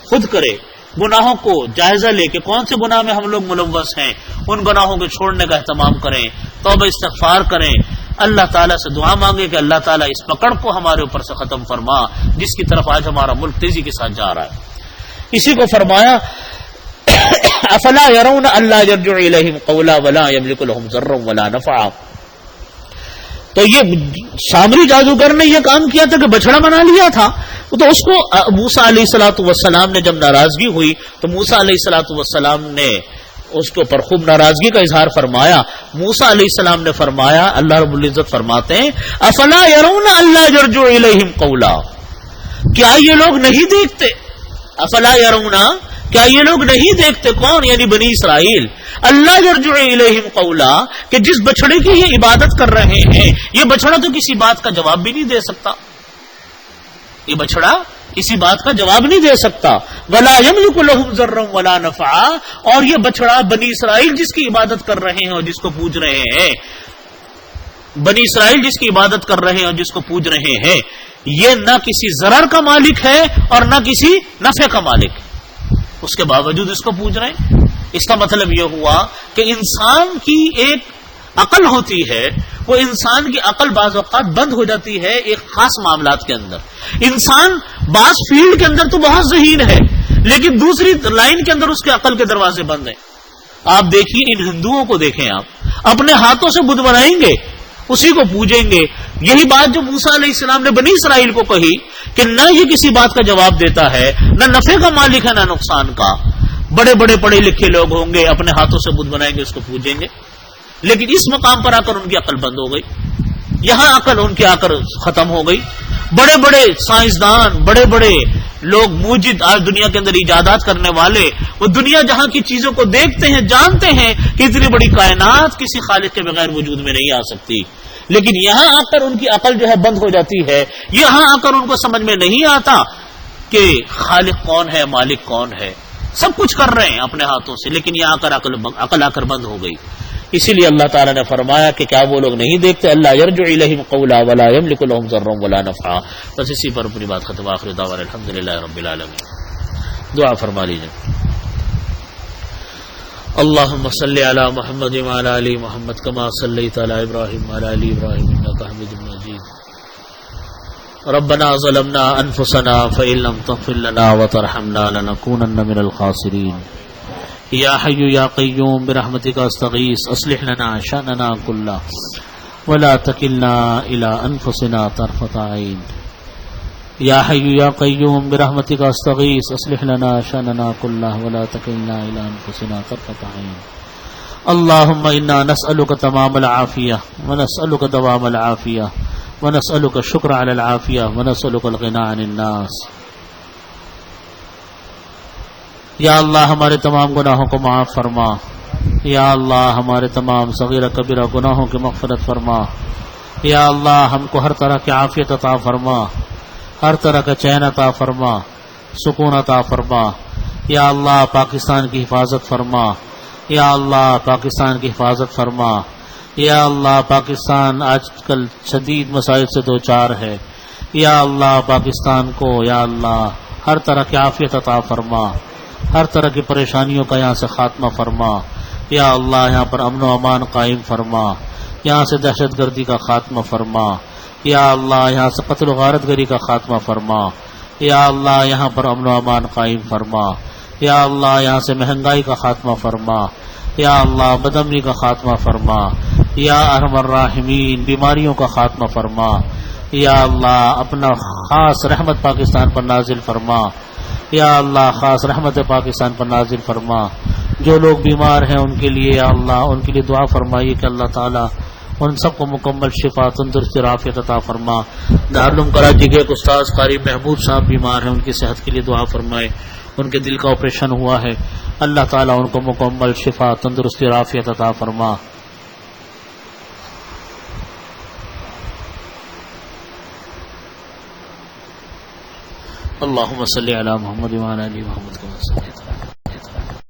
خود کرے. گناہوں کو جائزہ لے کے کون سے گناہ میں ہم لوگ ملوث ہیں ان گناہوں کو چھوڑنے کا اہتمام کریں، توبہ استغفار کریں. اللہ تعالیٰ سے دعا مانگے کہ اللہ تعالیٰ اس پکڑ کو ہمارے اوپر سے ختم فرما جس کی طرف آج ہمارا ملک تیزی کے ساتھ جا رہا ہے. اسی کو فرمایا افلا يرون الا يرجع اليهم قولا ولا يملك لهم ضرا ولا نفعا. تو یہ سامری جادوگر نے یہ کام کیا تھا کہ بچڑا بنا لیا تھا. تو اس کو موسیٰ علیہ الصلوۃ والسلام نے جب ناراضگی ہوئی تو موسیٰ علیہ الصلوۃ والسلام نے اس کے اوپر خوب ناراضگی کا اظہار فرمایا. موسیٰ علیہ السلام نے فرمایا، اللہ رب العزت فرماتے ہیں افلا يرون الا يرجع اليهم قولا، کیا یہ لوگ نہیں دیکھتے؟ افلا يرون، کیا یہ لوگ نہیں دیکھتے؟ کون؟ یعنی بنی اسرائیل. اللہ یرجع الیہم قولا، کہ جس بچڑے کی یہ عبادت کر رہے ہیں یہ بچڑا تو کسی بات کا جواب بھی نہیں دے سکتا. یہ بچڑا کسی بات کا جواب نہیں دے سکتا. ولا یملک لهم ضرا ولا نفعا، اور یہ بچڑا بنی اسرائیل جس کی عبادت کر رہے ہیں اور جس کو پوج رہے ہیں، بنی اسرائیل جس کی عبادت کر رہے ہیں اور جس کو پوج رہے ہیں، یہ نہ کسی ضرر کا مالک ہے اور نہ کسی نفع کا مالک ہے. اس کے باوجود اس کو پوج رہے ہیں. اس کا مطلب یہ ہوا کہ انسان کی ایک عقل ہوتی ہے وہ انسان کی عقل بعض اوقات بند ہو جاتی ہے ایک خاص معاملات کے اندر. انسان بعض فیلڈ کے اندر تو بہت ذہین ہے لیکن دوسری لائن کے اندر اس کے عقل کے دروازے بند ہیں. آپ دیکھیے ان ہندوؤں کو دیکھیں، آپ اپنے ہاتھوں سے بت بنائیں گے، اسی کو پوجیں گے. یہی بات جو موسیٰ علیہ السلام نے بنی اسرائیل کو کہی کہ نہ یہ کسی بات کا جواب دیتا ہے، نہ نفع کا مالک ہے نہ نقصان کا. بڑے بڑے پڑھے لکھے لوگ ہوں گے، اپنے ہاتھوں سے بت بنائیں گے، اس کو پوجیں گے. لیکن اس مقام پر آ کر ان کی عقل بند ہو گئی، یہاں عقل ان کی آ کر ختم ہو گئی. بڑے بڑے سائنسدان، بڑے بڑے لوگ موجد آج دنیا کے اندر ایجادات کرنے والے، وہ دنیا جہاں کی چیزوں کو دیکھتے ہیں، جانتے ہیں کہ اتنی بڑی کائنات کسی خالق کے بغیر وجود میں نہیں آ سکتی. لیکن یہاں آ کر ان کی عقل جو ہے بند ہو جاتی ہے. یہاں آ کر ان کو سمجھ میں نہیں آتا کہ خالق کون ہے، مالک کون ہے. سب کچھ کر رہے ہیں اپنے ہاتھوں سے، لیکن یہاں آ کر عقل آ کر بند ہو گئی. اسی لیے اللہ تعالیٰ نے فرمایا کہ کیا وہ لوگ نہیں دیکھتے اللہ یرجع الیہم قولا ولا یملک لهم ضرا ولا نفعا. بس اسی پر اپنی بات ختم. آخر دعوانا الحمدللہ رب العالمین. دعا فرما لیجیے. اللهم صل علی محمد وعلی آل محمد کما صلیت علی ابراہیم وعلی آل ابراہیم انک حمید مجید. ربنا ظلمنا انفسنا فإن لم تغفر لنا وترحمنا لنكونن من الخاسرین. یا حی یا قیوم برحمتک استغیث اصلح لنا شأننا کلہ ولا تکلنا الی انفسنا طرفۃ عین. یا حی یا قیوم برحمتک استغیث اصلح لنا شأننا کلہ ولا تکلنا الی انفسنا طرفۃ عین. اللهم انا نسألك تمام العافیہ ونسألك دوام العافیہ ونسألك الشکر علی العافیہ ونسألك الغنى عن الناس. یا اللہ ہمارے تمام گناہوں کو معاف فرما. یا اللہ ہمارے تمام صغیرہ کبیرہ گناہوں کی مغفرت فرما. یا اللہ ہم کو ہر طرح کی عافیت عطا فرما، ہر طرح کا چین عطا فرما، سکون عطا فرما. یا اللہ پاکستان کی حفاظت فرما. یا اللہ پاکستان کی حفاظت فرما. یا اللہ پاکستان آج کل شدید مسائل سے دوچار ہے. یا اللہ پاکستان کو یا اللہ ہر طرح کی عافیت عطا فرما، ہر طرح کی پریشانیوں کا یہاں سے خاتمہ فرما. یا اللہ یہاں پر امن و امان قائم فرما، یہاں سے دہشت گردی کا خاتمہ فرما. یا اللہ یہاں سے قتل و غارت گری کا خاتمہ فرما. یا اللہ یہاں پر امن و امان قائم فرما. یا اللہ یہاں سے مہنگائی کا خاتمہ فرما. یا اللہ بدامنی کا خاتمہ فرما. یا ارحم الراحمین بیماریوں کا خاتمہ فرما. یا اللہ اپنا خاص رحمت پاکستان پر نازل فرما. یا اللہ خاص رحمت پاکستان پر نازل فرما. جو لوگ بیمار ہیں ان کے لیے یا اللہ ان کے لیے دعا فرمائیے کہ اللہ تعالیٰ ان سب کو مکمل شفا تندرستی عافیت عطا فرما. دارالعلوم کراچی کے ایک استاذ قاری محمود صاحب بیمار ہیں، ان کی صحت کے لیے دعا فرمائے. ان کے دل کا آپریشن ہوا ہے، اللہ تعالیٰ ان کو مکمل شفا تندرستی عافیت عطا فرما. اللهم صل على محمد وعلى ال محمد كما صليت